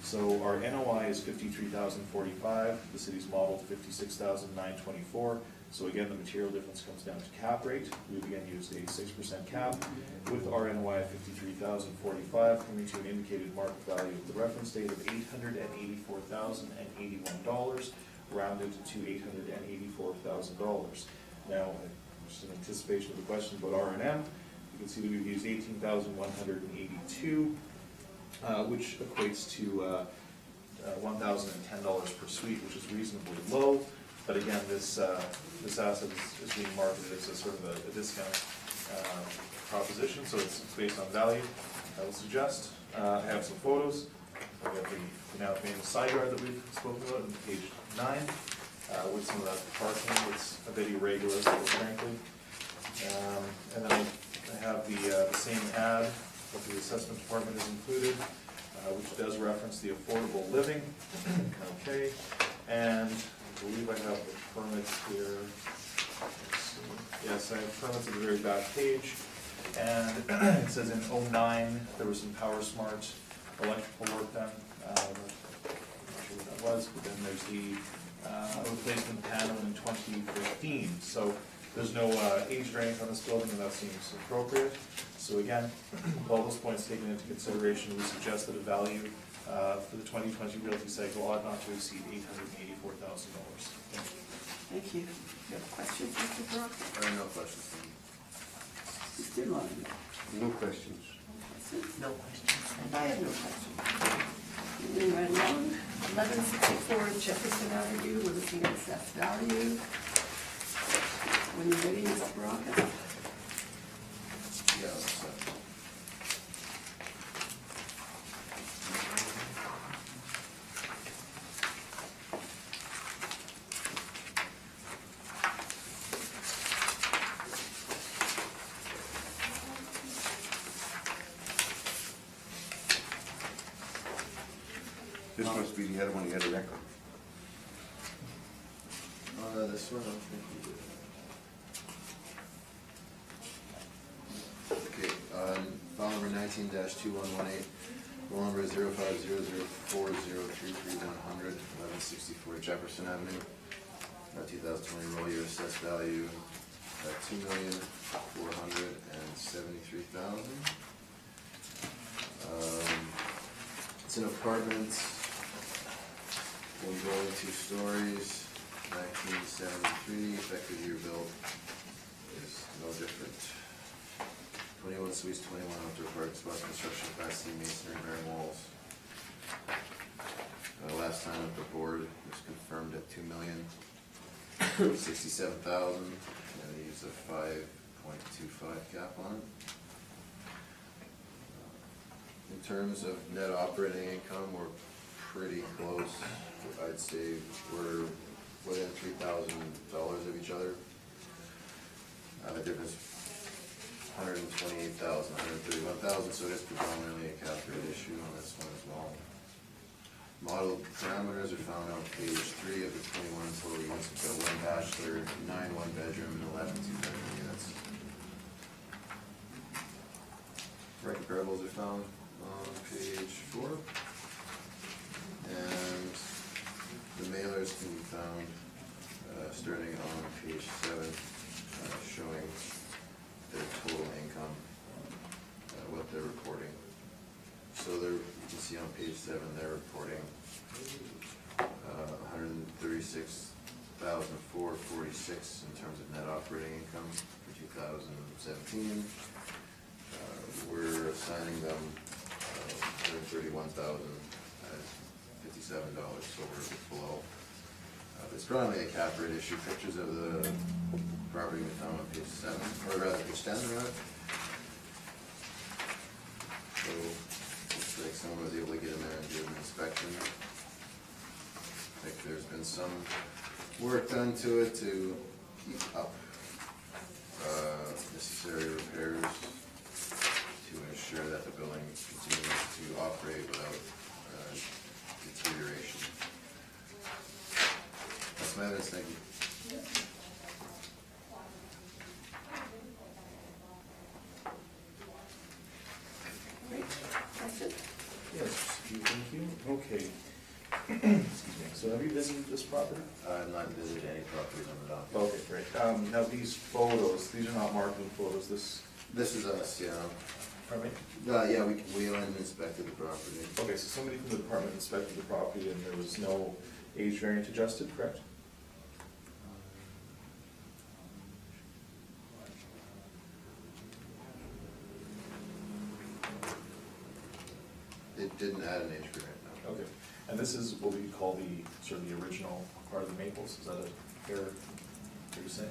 [SPEAKER 4] So our NOI is 53,045, the city's modeled 56,924. So again, the material difference comes down to cap rate. We've again used a 6% cap with our NOI of 53,045 coming to an indicated market value of the reference date of $884,081, rounded to $884,000. Now, just in anticipation of the question about R&M, you can see that we've used 18,182, which equates to $1,010 per suite, which is reasonably low. But again, this asset is being marketed as a sort of a discount proposition, so it's based on value. I would suggest. I have some photos. I've got the now famous side yard that we've spoken about on page 9, with some of that parking. It's a bit irregular, frankly. And then I have the same ad that the assessment department has included, which does reference the affordable living. Okay, and I believe I have the permits here. Let's see. Yes, I have permits at the very back page, and it says in '09 there was some Power Smart electrical work done. I'm not sure what that was, but then there's the replacement panel in 2015. So there's no age range on this building, and that seems appropriate. So again, with all those points taken into consideration, we suggest that a value for the 2020 realty cycle ought not to exceed $884,000.
[SPEAKER 2] Thank you. You have questions, Mr. Brock?
[SPEAKER 1] No questions.
[SPEAKER 2] Mr. Lund?
[SPEAKER 5] No questions.
[SPEAKER 2] Questions?
[SPEAKER 6] No questions.
[SPEAKER 2] I have no questions. Moving right along, 1164 Jefferson Avenue, we're looking at assessed value. When you're ready, Mr. Brock?
[SPEAKER 1] Yeah, that's it.
[SPEAKER 5] This must be the other one you had a record.
[SPEAKER 1] This one, I don't think we did. Okay, file number 19-2118, roll number 050040331100, 1164 Jefferson Avenue, 2020 roll year assessed value, $2,473,000. It's an apartment, one building, 2 stories, 1973, effective year built is no different. 21 suites, 21 outdoor parks, plus construction, Class C masonry, bearing walls. Last time at the board, it was confirmed at $2,067,000, and they used a 5.25 cap on it. In terms of net operating income, we're pretty close. I'd say we're within $3,000 of each other. The difference, $128,000, $131,000, so it is predominantly a cap rate issue on this one as well. Model parameters are found on page 3 of the 21 total units. We've got 1 bachelor, 9 one-bedroom, and 11 two-bedroom units. Right comparables are found on page 4. And the mailers can be found starting on page 7, showing their total income, what they're reporting. So you can see on page 7 they're reporting $136,446 in terms of net operating income for 2017. We're assigning them $131,057, so we're a bit below. It's probably a cap rate issue. Pictures of the property we found on page 7, or rather page 10, rather. So looks like someone was able to get in there and do an inspection. I think there's been some work done to it to keep up necessary repairs to ensure that the building continues to operate without deterioration. That's my evidence, thank you.
[SPEAKER 2] Great. Question?
[SPEAKER 4] Okay. Excuse me, so have you visited this property?
[SPEAKER 1] I've not visited any properties on the dock.
[SPEAKER 4] Okay, great. Now, these photos, these are not marketing photos,
[SPEAKER 1] This is us, yeah.
[SPEAKER 4] pardon me?
[SPEAKER 1] Yeah, we went and inspected the property.
[SPEAKER 4] Okay, so somebody from the department inspected the property and there was no age variant adjusted, correct?
[SPEAKER 1] It didn't add an age variant, no.
[SPEAKER 4] Okay, and this is what we call the, sort of the original part of the Maples, is that a fair, what you're saying?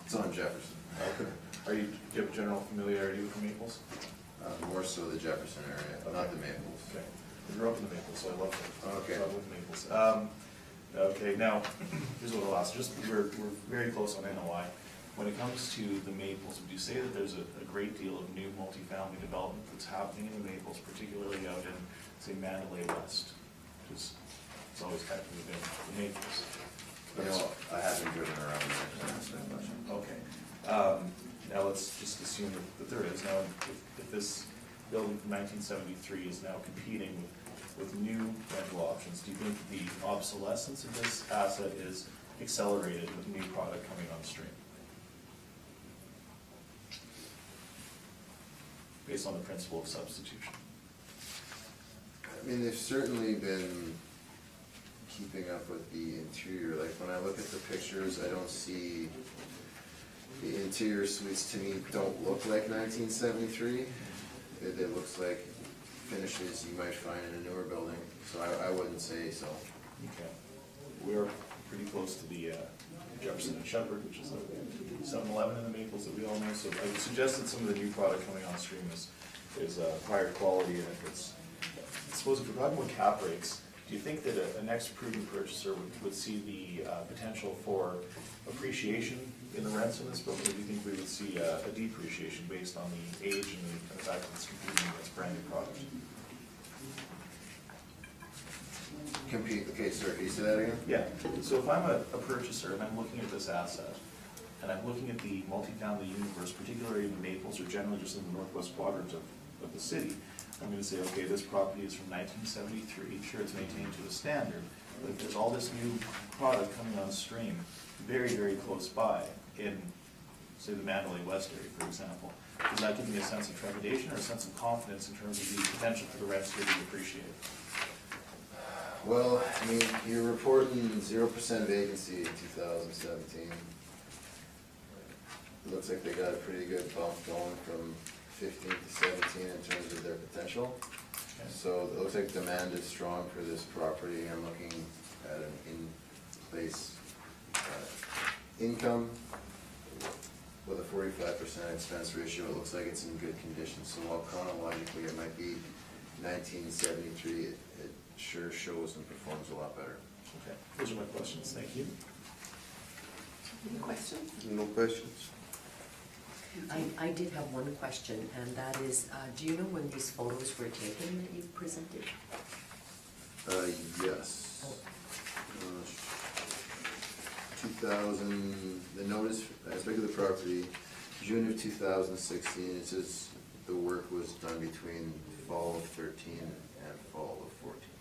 [SPEAKER 1] It's on Jefferson.
[SPEAKER 4] Okay. Do you have general familiarity with the Maples?
[SPEAKER 1] More so the Jefferson area, not the Maples.
[SPEAKER 4] Okay, I grew up in the Maples, so I love them.
[SPEAKER 1] Okay.
[SPEAKER 4] Love with Maples. Okay, now, here's what I'll ask, we're very close on NOI. When it comes to the Maples, would you say that there's a great deal of new multifamily development that's happening in the Maples, particularly out in, say, Mandalay West? Which is, it's always technically been the Maples.
[SPEAKER 1] You know, I haven't driven around there to answer that question.
[SPEAKER 4] Okay. Now let's just assume that there is. Now, if this building from 1973 is now competing with new rental options, do you think the obsolescence of this asset is accelerated with new product coming on stream? Based on the principle of substitution.
[SPEAKER 1] I mean, they've certainly been keeping up with the interior. Like, when I look at the pictures, I don't see, the interior suites to me don't look like 1973. It looks like finishes you might find in a newer building, so I wouldn't say so.
[SPEAKER 4] Okay. We're pretty close to the Jefferson and Shepherd, which is a 7-Eleven in the Maples that we all know, so I would suggest that some of the new product coming on stream is higher quality, and if it's, I suppose if we're talking about cap rates, do you think that a next prudent purchaser would see the potential for appreciation in the rents in this building, or do you think we would see a depreciation based on the age and the fact that it's competing against brand new product?
[SPEAKER 1] Okay, sir, can you say that again?
[SPEAKER 4] Yeah, so if I'm a purchaser and I'm looking at this asset, and I'm looking at the multifamily universe, particularly in the Maples, or generally just in the northwest quadrant of the city, I'm gonna say, okay, this property is from 1973, sure, it's maintained to a standard, but if there's all this new product coming on stream, very, very close by, in, say, the Mandalay West area, for example, does that give me a sense of trepidation or a sense of confidence in terms of the potential for the rents to be appreciated?
[SPEAKER 1] Well, I mean, you're reporting 0% vacancy in 2017. It looks like they got a pretty good bump going from 15 to 17 in terms of their potential.
[SPEAKER 4] Okay.
[SPEAKER 1] So it looks like demand is strong for this property. I'm looking at an in-place income with a 45% expense ratio. It looks like it's in good condition. So while chronologically it might be 1973, it sure shows and performs a lot better.
[SPEAKER 4] Okay, those are my questions, thank you.
[SPEAKER 2] Any questions?
[SPEAKER 5] No questions?
[SPEAKER 6] I did have one question, and that is, do you know when these photos were taken that you presented?
[SPEAKER 1] Yes. 2000, the notice, aspect of the property, June of 2016, it says the work was done between fall of 13 and fall of 14.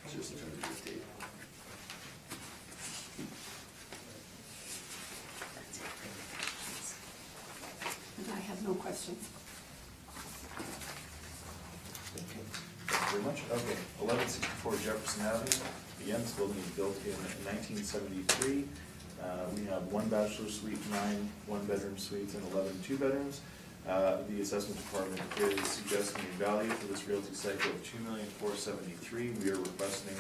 [SPEAKER 1] Just in terms of the date.
[SPEAKER 6] That's it.
[SPEAKER 2] And I have no questions.
[SPEAKER 4] Okay, thank you very much. Okay, 1164 Jefferson Avenue. Again, this building was built in 1973. We have 1 bachelor suite, 9 one-bedroom suites, and 11 two-bedrooms. The assessment department is suggesting a value for this realty cycle of $2,473,000. We are requesting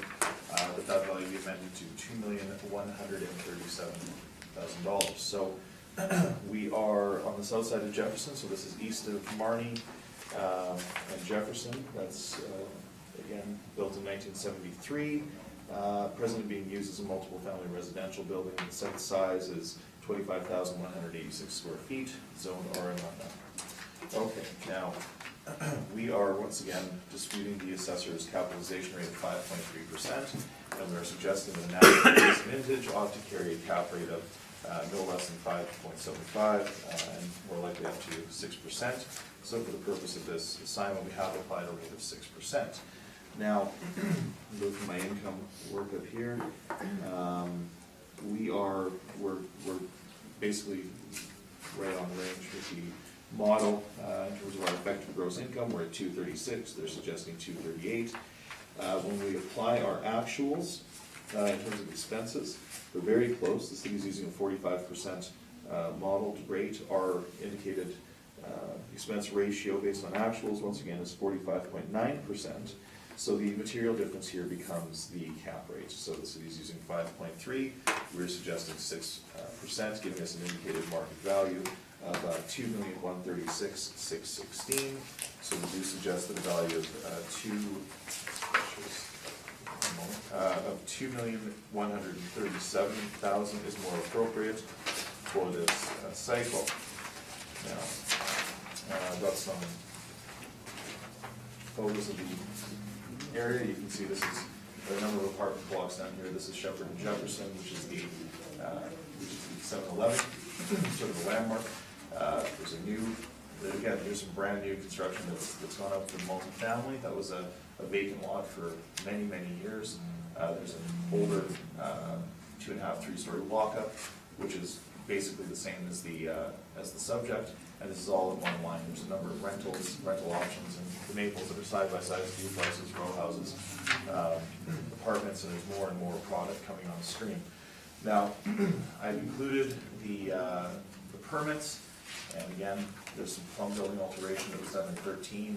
[SPEAKER 4] that value be amended to $2,137,000. So we are on the south side of Jefferson, so this is east of Marnie and Jefferson. That's, again, built in 1973. Presently being used as a multiple family residential building. The set size is 25,186 square feet, zone RM1. Okay, now, we are once again disputing the assessor's capitalization rate of 5.3%, and we are suggesting that an average vintage ought to carry a cap rate of no less than 5.75, and more likely up to 6%. So for the purpose of this assignment, we have applied a rate of 6%. Now, go through my income work up here. We're basically right on range with the model. In terms of our effective gross income, we're at 236, they're suggesting 238. When we apply our actuals, in terms of expenses, we're very close. The city's using a 45% modeled rate. Our indicated expense ratio based on actuals, once again, is 45.9%. So the material difference here becomes the cap rate. So the city's using 5.3, we're suggesting 6%, giving us an indicated market value of $2,136,616. So we do suggest that a value of $2,137,000 is more appropriate for this cycle. Now, I've got some photos of the area. You can see this is a number of apartment blocks down here. This is Shepherd and Jefferson, which is the 7-Eleven, sort of a landmark. There's there's some brand new construction that's gone up for multifamily. That was a vacant lot for many, many years. There's an older 2.5, 3-story walk-up, which is basically the same as the subject, and this is all in one line. There's a number of rental options, and the Maples that are side by side, duplexes, row houses, apartments, and there's more and more product coming on the screen. Now, I've included the permits, and again, there's some plumb building alteration that was done in 13,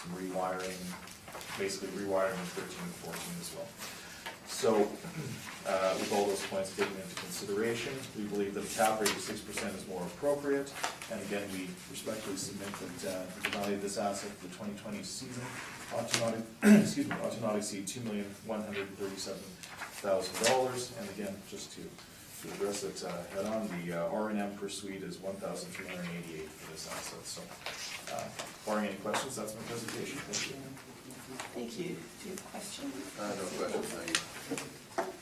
[SPEAKER 4] some rewiring, basically rewiring in 13 and 14 as well. So, with all those points taken into consideration, we believe that a cap rate of 6% is more appropriate. And again, we respectfully submit that the value of this asset for the 2020 season ought to not exceed $2,137,000. And again, just to address it head on, the R&M per suite is $1,388 for this asset. So, barring any questions, that's my presentation. Thank you.
[SPEAKER 2] Thank you. Do you have questions?
[SPEAKER 1] No questions, thank you.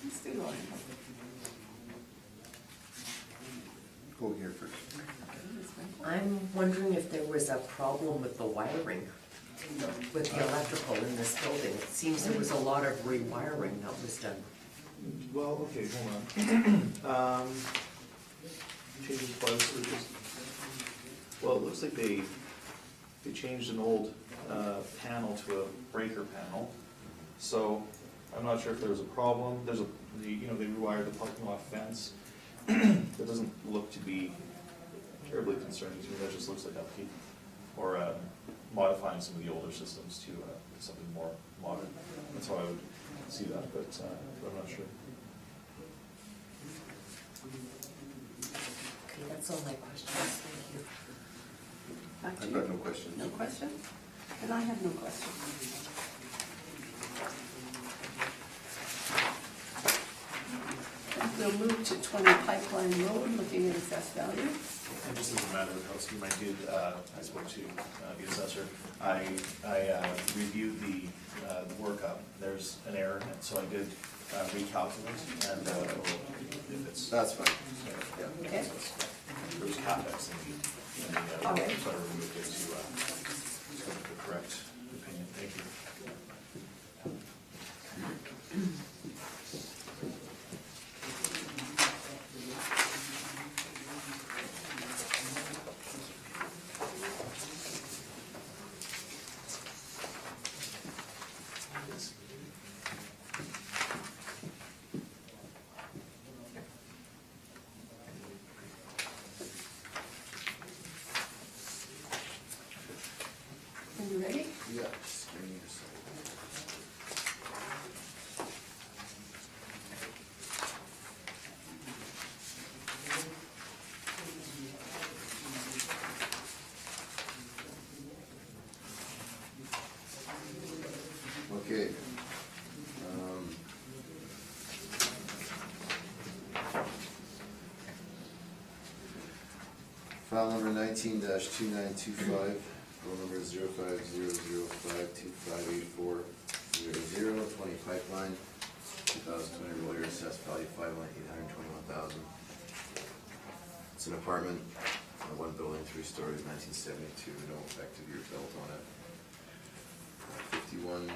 [SPEAKER 2] Mr. Lloyd.
[SPEAKER 5] Go here first.
[SPEAKER 6] I'm wondering if there was a problem with the wiring, with the electrical in this building. It seems there was a lot of rewiring that was done.
[SPEAKER 4] Well, okay, hold on. Changes plug switches. Well, it looks like they changed an old panel to a breaker panel. So I'm not sure if there was a problem. They rewired the parking lot fence. That doesn't look to be terribly concerning to me. That just looks like upkeep or modifying some of the older systems to something more modern. That's how I would see that, but I'm not sure.
[SPEAKER 6] Okay, that's all my questions. Thank you.
[SPEAKER 2] Back to
[SPEAKER 5] I've
[SPEAKER 2] you.
[SPEAKER 5] got no questions.
[SPEAKER 2] No questions? And I have no questions. We'll move to 20 Pipeline Road, looking at assessed value.
[SPEAKER 4] And just as a matter of housekeeping, I spoke to the assessor. I reviewed the workup. There's an error, and so I did recalculate, and if it's...
[SPEAKER 1] That's fine.
[SPEAKER 4] Yeah.
[SPEAKER 2] Okay.
[SPEAKER 4] There was CapEx in the
[SPEAKER 2] All right.
[SPEAKER 4] so I removed it to get the correct opinion. Thank you.
[SPEAKER 2] Are you ready?
[SPEAKER 1] Yeah, just give me a second. Okay. File number 19-2925, roll number 0500525840, 20 Pipeline, 2020 Royer, assessed value $5,821,000. It's an apartment, one building, 3 stories, 1972, no effective year built on it. 51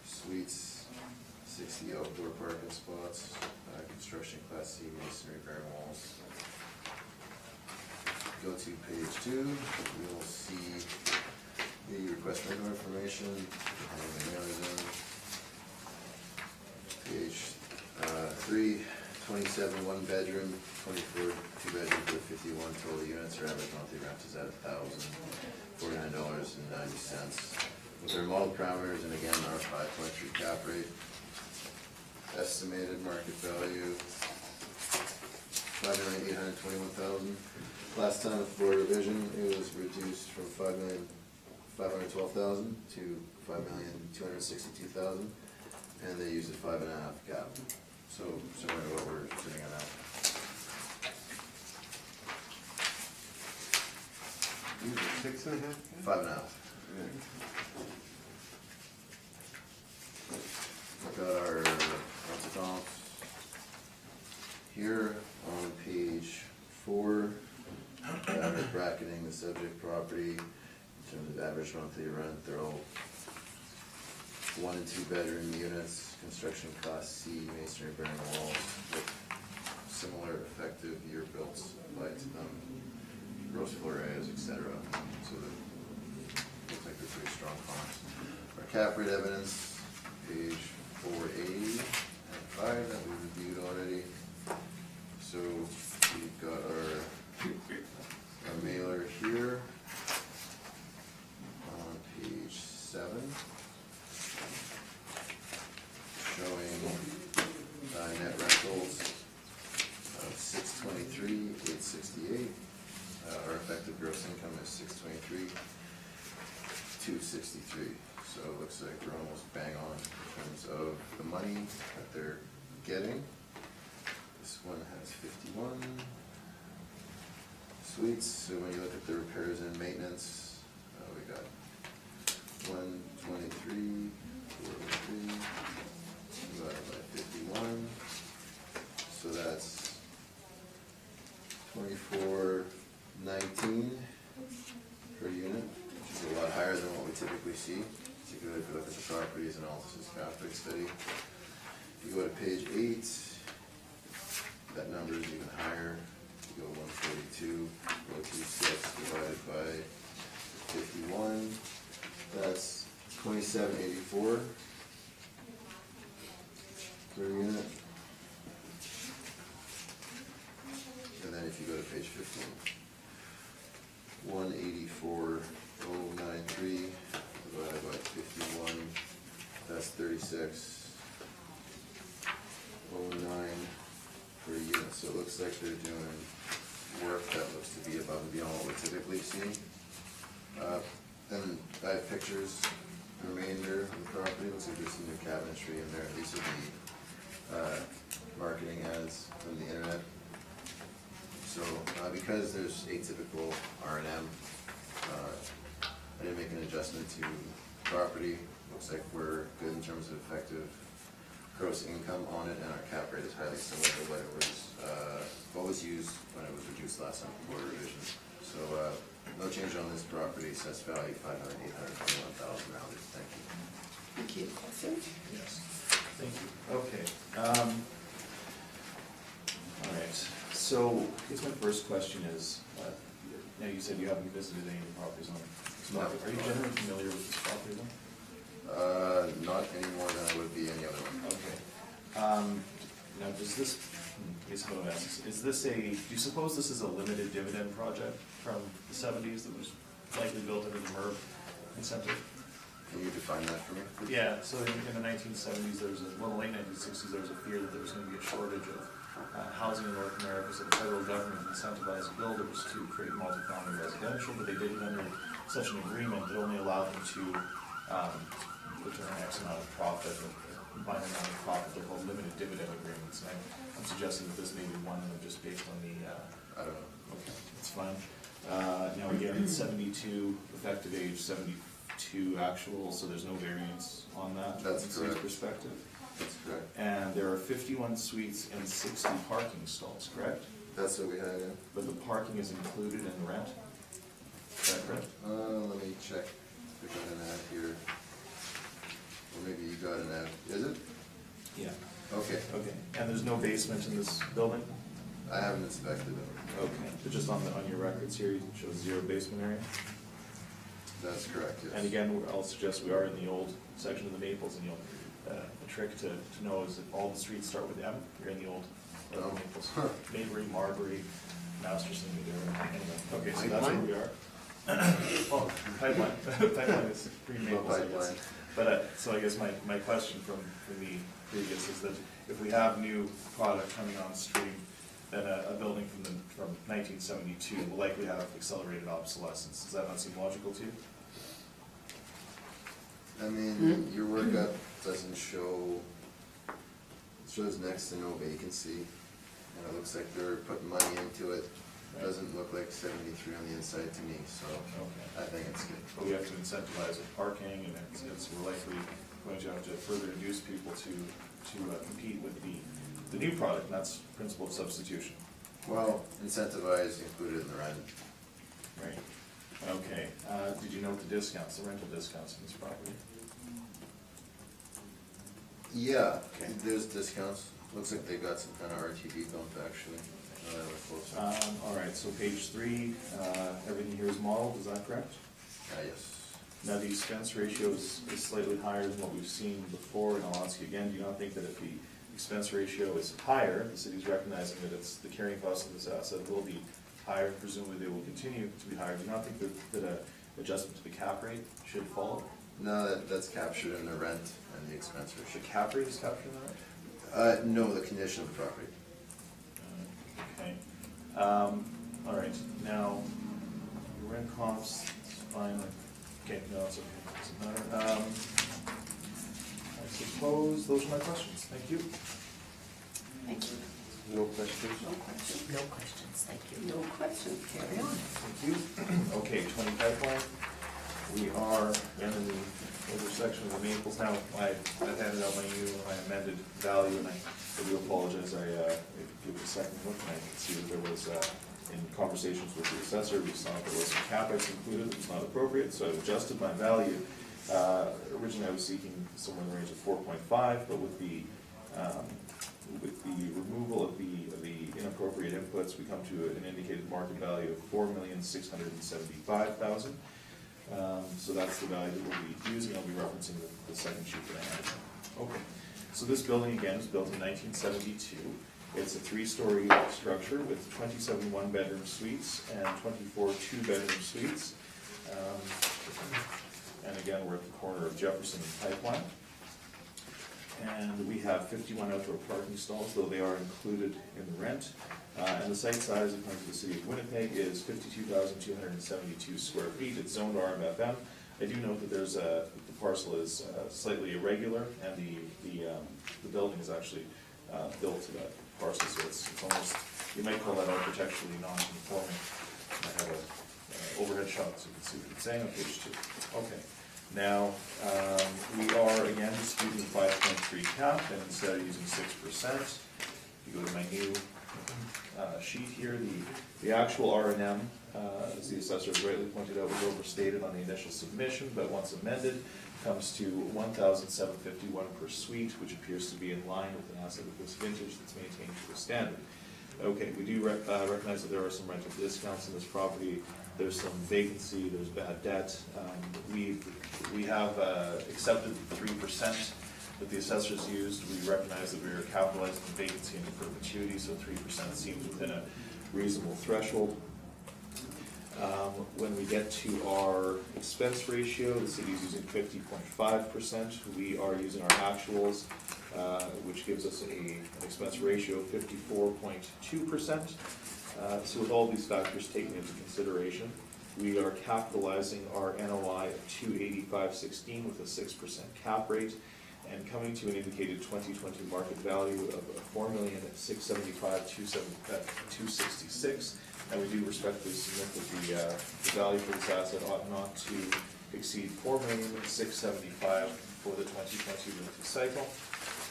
[SPEAKER 1] suites, 60 outdoor parking spots, construction class C masonry bearing walls. Go to page 2, you'll see the request for more information, and the mailing zone. Page 3, 27 one bedroom, 24 two bedroom with 51 total units. Our average monthly rent is at $1,049.90. With our model parameters, and again, our 5.3 cap rate. Estimated market value, $5,821,000. Last time with board revision, it was reduced from $5,512,000 to $5,262,000, and they used a 5.5 cap. So similar to what we're sitting on now.
[SPEAKER 5] You were 6.5?
[SPEAKER 1] 5.5. We've got our rental comps here on page 4. Average bracketing the subject property in terms of average monthly rent. They're all 1 and 2 bedroom units, construction class C, masonry bearing walls with similar effective year builds applied to them, gross floor areas, etc. So that looks like they're pretty strong comps. Our cap rate evidence, page 4A and 5 that we reviewed already. So we've got our mailer here on page 7, showing net rentals of $623,868. Our effective gross income is $623,263. So it looks like we're almost bang on in terms of the money that they're getting. This one has 51 suites, so when you look at the repairs and maintenance, we got 123, 43, divided by 51, so that's 2419 per unit, which is a lot higher than what we typically see, particularly if you look at the properties and also this cap rate study. If you go to page 8, that number is even higher. You go 142, go 26 divided by 51, that's 2784 per unit. And then if you go to page 15, 184,093 divided by 51, that's 36,09 per unit. So it looks like they're doing work that looks to be above and beyond what we typically see. Then I have pictures, the remainder of the property, looks like there's some new cabinetry in there. These are the marketing ads from the internet. So because there's atypical R&M, I didn't make an adjustment to property. Looks like we're good in terms of effective gross income on it, and our cap rate is highly similar to what was used when it was reduced last time for board revision. So no change on this property. Assessed value $5,821,000 rounded. Thank you.
[SPEAKER 2] Thank you.
[SPEAKER 4] Yes, thank you. Okay. All right, so I guess my first question is, now you said you haven't visited any of the properties on this market. Are you generally familiar with this property though?
[SPEAKER 1] Not any more than I would be any other one.
[SPEAKER 4] Okay. Now, does this, is this do you suppose this is a limited dividend project from the 70s that was likely built under the MERV incentive?
[SPEAKER 1] Can you define that for me?
[SPEAKER 4] Yeah, so in the 1970s, the late 1960s, there was a fear that there was going to be a shortage of housing in North America, so the federal government incentivized builders to create multifamily residential, but they did it under such an agreement that only allowed them to return X amount of profit, or combined amount of profit. They're called limited dividend agreements, and I'm suggesting that this may be one of them just based on the,
[SPEAKER 1] I don't know.
[SPEAKER 4] okay, that's fine. Now again, 72 effective age, 72 actual, so there's no variance on that.
[SPEAKER 1] That's
[SPEAKER 4] from the city's
[SPEAKER 1] correct.
[SPEAKER 4] perspective.
[SPEAKER 1] That's correct.
[SPEAKER 4] And there are 51 suites and 60 parking stalls, correct?
[SPEAKER 1] That's what we had, yeah.
[SPEAKER 4] but the parking is included in the rent? Is that correct?
[SPEAKER 1] Let me check if we got an ad here. Or maybe you got an ad, is it?
[SPEAKER 4] Yeah.
[SPEAKER 1] Okay,
[SPEAKER 4] Okay, and there's no basement in this building?
[SPEAKER 1] I haven't inspected it.
[SPEAKER 4] Okay, but just on your records here, it shows 0 basement area?
[SPEAKER 1] That's correct, yes.
[SPEAKER 4] And again, I'll suggest we are in the old section of the Maples, and a trick to know is if all the streets start with M, you're in the old
[SPEAKER 1] Oh.
[SPEAKER 4] Maples.
[SPEAKER 1] Huh.
[SPEAKER 4] Mabry, Marbury, Masterson, anyway. Okay, so that's where we are. Oh, pipeline, pipeline is pre-Maples, I guess.
[SPEAKER 1] Pipeline.
[SPEAKER 4] But, so I guess my question from the previous is that if we have new product coming on stream, then a building from 1972 will likely have accelerated obsolescence. Does that not seem logical to you?
[SPEAKER 1] I mean, your workup doesn't show, it shows next to no vacancy, and it looks like they're putting money into it. Doesn't look like 73 on the inside to me, so
[SPEAKER 4] Okay.
[SPEAKER 1] I think it's good.
[SPEAKER 4] But we have to incentivize with parking, and we're likely going to have to further induce people to compete with the new product, and that's principle of substitution.
[SPEAKER 1] Well, incentivize included in the rent.
[SPEAKER 4] Right. Okay, did you note the discounts, the rental discounts in this property?
[SPEAKER 1] Yeah,
[SPEAKER 4] Okay.
[SPEAKER 1] there's discounts. Looks like they got some kind of RTV bump actually. Closer.
[SPEAKER 4] All right, so page 3, everything here is modeled, is that correct?
[SPEAKER 1] Yes.
[SPEAKER 4] Now, the expense ratio is slightly higher than what we've seen before, and I'll ask you again, do you not think that if the expense ratio is higher, the city's recognizing that it's the carrying cost of this asset will be higher, presumably they will continue to be higher, do you not think that an adjustment to the cap rate should follow?
[SPEAKER 1] No, that's captured in the rent and the expense
[SPEAKER 4] The
[SPEAKER 1] ratio.
[SPEAKER 4] cap rate is captured in that?
[SPEAKER 1] No, the condition of the property.
[SPEAKER 4] Okay. All right, now, your rent comps, it's fine. Okay, no, it's okay, doesn't matter. I suppose those are my questions, thank you.
[SPEAKER 2] Thank you.
[SPEAKER 1] No questions?
[SPEAKER 2] No questions?
[SPEAKER 6] No questions, thank you.
[SPEAKER 2] No questions, carry on.
[SPEAKER 4] Thank you. Okay, 20 pipeline. We are in the older section of the Maples now. I handed out my amended value, and I do apologize. I give it a second look, and I can see that there was, in conversations with the assessor, we saw there was some CapEx included that was not appropriate, so I adjusted my value. Originally, I was seeking somewhere in the range of 4.5, but with the removal of the inappropriate inputs, we come to an indicated market value of $4,675,000. So that's the value that we'll be using. I'll be referencing the second sheet that I have. Okay, so this building again was built in 1972. It's a 3-story structure with 27 one-bedroom suites and 24 two-bedroom suites. And again, we're at the corner of Jefferson and Pipeline. And we have 51 outdoor parking stalls, though they are included in the rent. And the site size, according to the city of Winnipeg, is 52,272 square feet. It's zoned RMFM. I do note that the parcel is slightly irregular, and the building is actually built to that parcel, so it's almost, you might call that architecturally non-conforming. I have an overhead shot so you can see what it's saying on page 2. Okay. Now, we are again disputing 5.3 cap, and instead of using 6%, if you go to my new sheet here, the actual R&M, as the assessor has rightly pointed out, was overstated on the initial submission, but once amended, comes to $1,751 per suite, which appears to be in line with an asset of this vintage that's maintained to a standard. Okay, we do recognize that there are some rental discounts in this property. There's some vacancy, there's bad debt. We have accepted the 3% that the assessors used. We recognize that we are capitalizing the vacancy into perpetuity, so 3% seems within a reasonable threshold. When we get to our expense ratio, the city is using 50.5%. We are using our actuals, which gives us an expense ratio of 54.2%. So with all these factors taken into consideration, we are capitalizing our NOI of $285.16 with a 6% cap rate, and coming to an indicated 2020 market value of $4,675,266. And we do respectfully submit that the value for this asset ought not to exceed $4,675,000 for the 2020 rental cycle.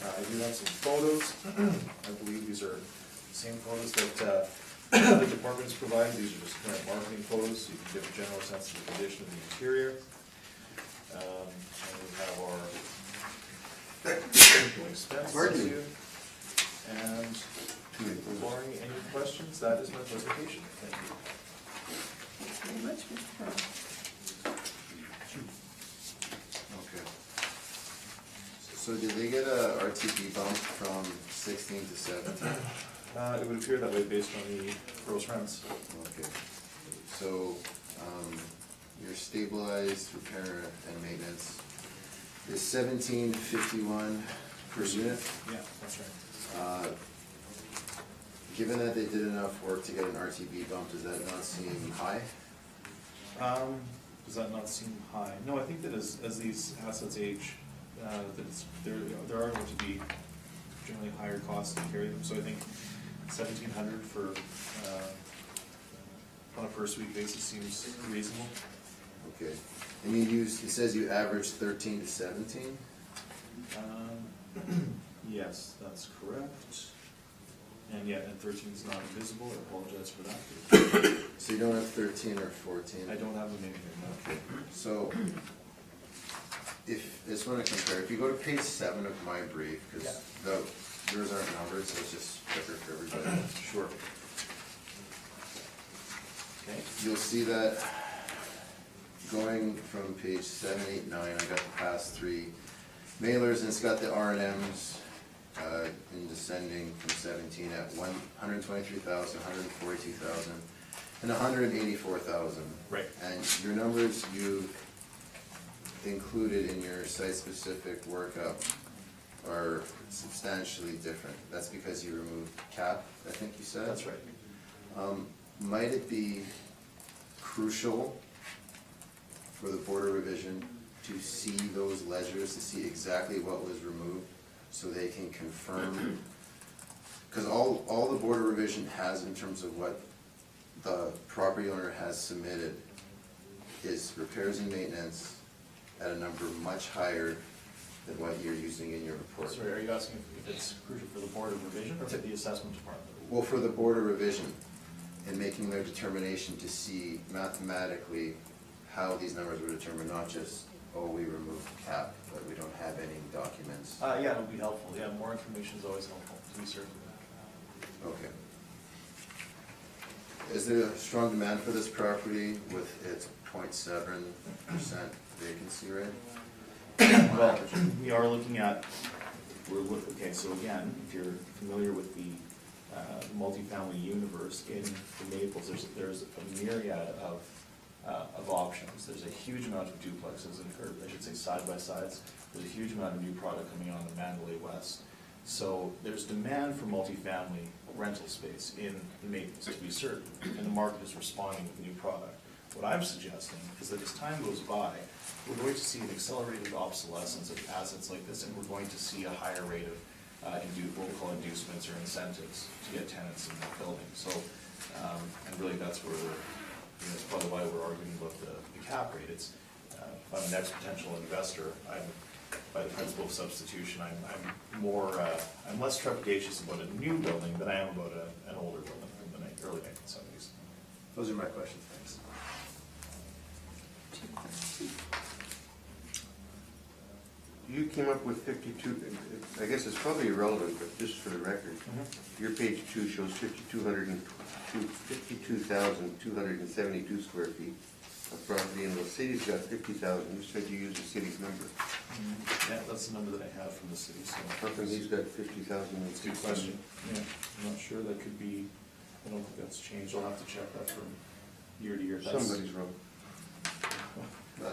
[SPEAKER 4] I do have some photos. I believe these are the same photos that the department has provided. These are just current marketing photos, so you can get a general sense of the condition of the interior. And we have our expense issue. And barring any questions, that is my presentation. Thank you.
[SPEAKER 2] Thanks very much, Mr. Pearl.
[SPEAKER 1] Okay. So did they get a RTP bump from 16 to 17?
[SPEAKER 4] It would appear that way based on the gross rents.
[SPEAKER 1] Okay. So, your stabilized repair and maintenance is $17.51 per unit.
[SPEAKER 4] Yeah, that's right.
[SPEAKER 1] Given that they did enough work to get an RTB bump, does that not seem high?
[SPEAKER 4] Does that not seem high? No, I think that as these assets age, that there are going to be generally higher costs to carry them. So I think 1,700 for on a per suite basis seems reasonable.
[SPEAKER 1] Okay. And you used, it says you averaged 13 to 17?
[SPEAKER 4] Yes, that's correct. And yeah, and 13 is not invisible. I apologize for that.
[SPEAKER 1] So you don't have 13 or 14?
[SPEAKER 4] I don't have them in here, no.
[SPEAKER 1] Okay. So, if, I just want to compare, if you go to page 7 of my brief, because yours aren't numbered, so it's just quicker for everybody.
[SPEAKER 4] Sure. Okay.
[SPEAKER 1] You'll see that going from page 7, 8, 9, I got the past 3 mailers, and it's got the R&Ms in descending from 17 at 123,000, 142,000, and 184,000.
[SPEAKER 4] Right.
[SPEAKER 1] And your numbers you included in your site-specific workup are substantially different. That's because you removed cap, I think you said?
[SPEAKER 4] That's right.
[SPEAKER 1] Might it be crucial for the Board of Revision to see those ledgers, to see exactly what was removed, so they can confirm? Because all the Board of Revision has in terms of what the property owner has submitted is repairs and maintenance at a number much higher than what you're using in your report.
[SPEAKER 4] Sorry, are you asking if it's crucial for the Board of Revision or for the assessment department?
[SPEAKER 1] Well, for the Board of Revision, in making their determination to see mathematically how these numbers were determined, not just, oh, we removed cap, but we don't have any documents.
[SPEAKER 4] Yeah, it would be helpful. Yeah, more information is always helpful, to be certain.
[SPEAKER 1] Okay. Is there a strong demand for this property with its 0.7% vacancy rate?
[SPEAKER 4] Well, we are looking at, okay, so again, if you're familiar with the multifamily universe in the Maples, there's a myriad of options. There's a huge amount of duplexes, or I should say side-by-sides. There's a huge amount of new product coming on in Mandalay West. So there's demand for multifamily rental space in the Maples, to be certain, and the market is responding with new product. What I'm suggesting is that as time goes by, we're going to see an accelerated obsolescence of assets like this, and we're going to see a higher rate of what we call inducements or incentives to get tenants in the building. So, and really that's where that's probably why we're arguing about the cap rate. It's, if I'm an next potential investor, by the principle of substitution, I'm less trepidatious about a new building than I am about an older building from the early 1970s.
[SPEAKER 1] Those are my questions, thanks.
[SPEAKER 5] You came up with 52, I guess it's probably irrelevant, but just for the record, your page 2 shows 52,272 square feet of property, and the city's got 50,000. You said you used the city's number.
[SPEAKER 4] Yeah, that's the number that I have from the city, so.
[SPEAKER 5] How come he's got 50,000?
[SPEAKER 4] That's a good question. Yeah, I'm not sure, that could be, I don't think that's changed. I'll have to check that from year to year.
[SPEAKER 5] Somebody's wrong.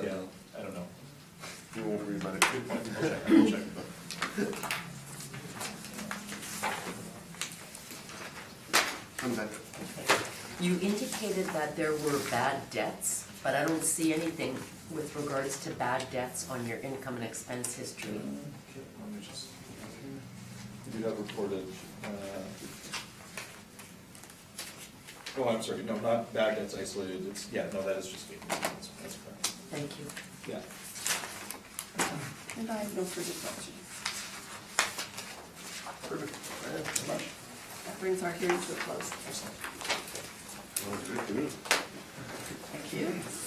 [SPEAKER 4] Yeah, I don't know.
[SPEAKER 5] You won't worry about it.
[SPEAKER 4] Good point. I'll check.
[SPEAKER 5] Come back.
[SPEAKER 6] You indicated that there were bad debts, but I don't see anything with regards to bad debts on your income and expense history.
[SPEAKER 4] Okay, let me just, we do have reported, oh, I'm sorry, no, not bad debts isolated, it's, yeah, no, that is just vacancy, that's correct.
[SPEAKER 6] Thank you.
[SPEAKER 4] Yeah.
[SPEAKER 2] And I have no further questions.
[SPEAKER 4] Perfect. Thank you very much.
[SPEAKER 2] That brings our hearing to a close.
[SPEAKER 4] Excellent.
[SPEAKER 5] Sounds good to me.
[SPEAKER 7] Thank you.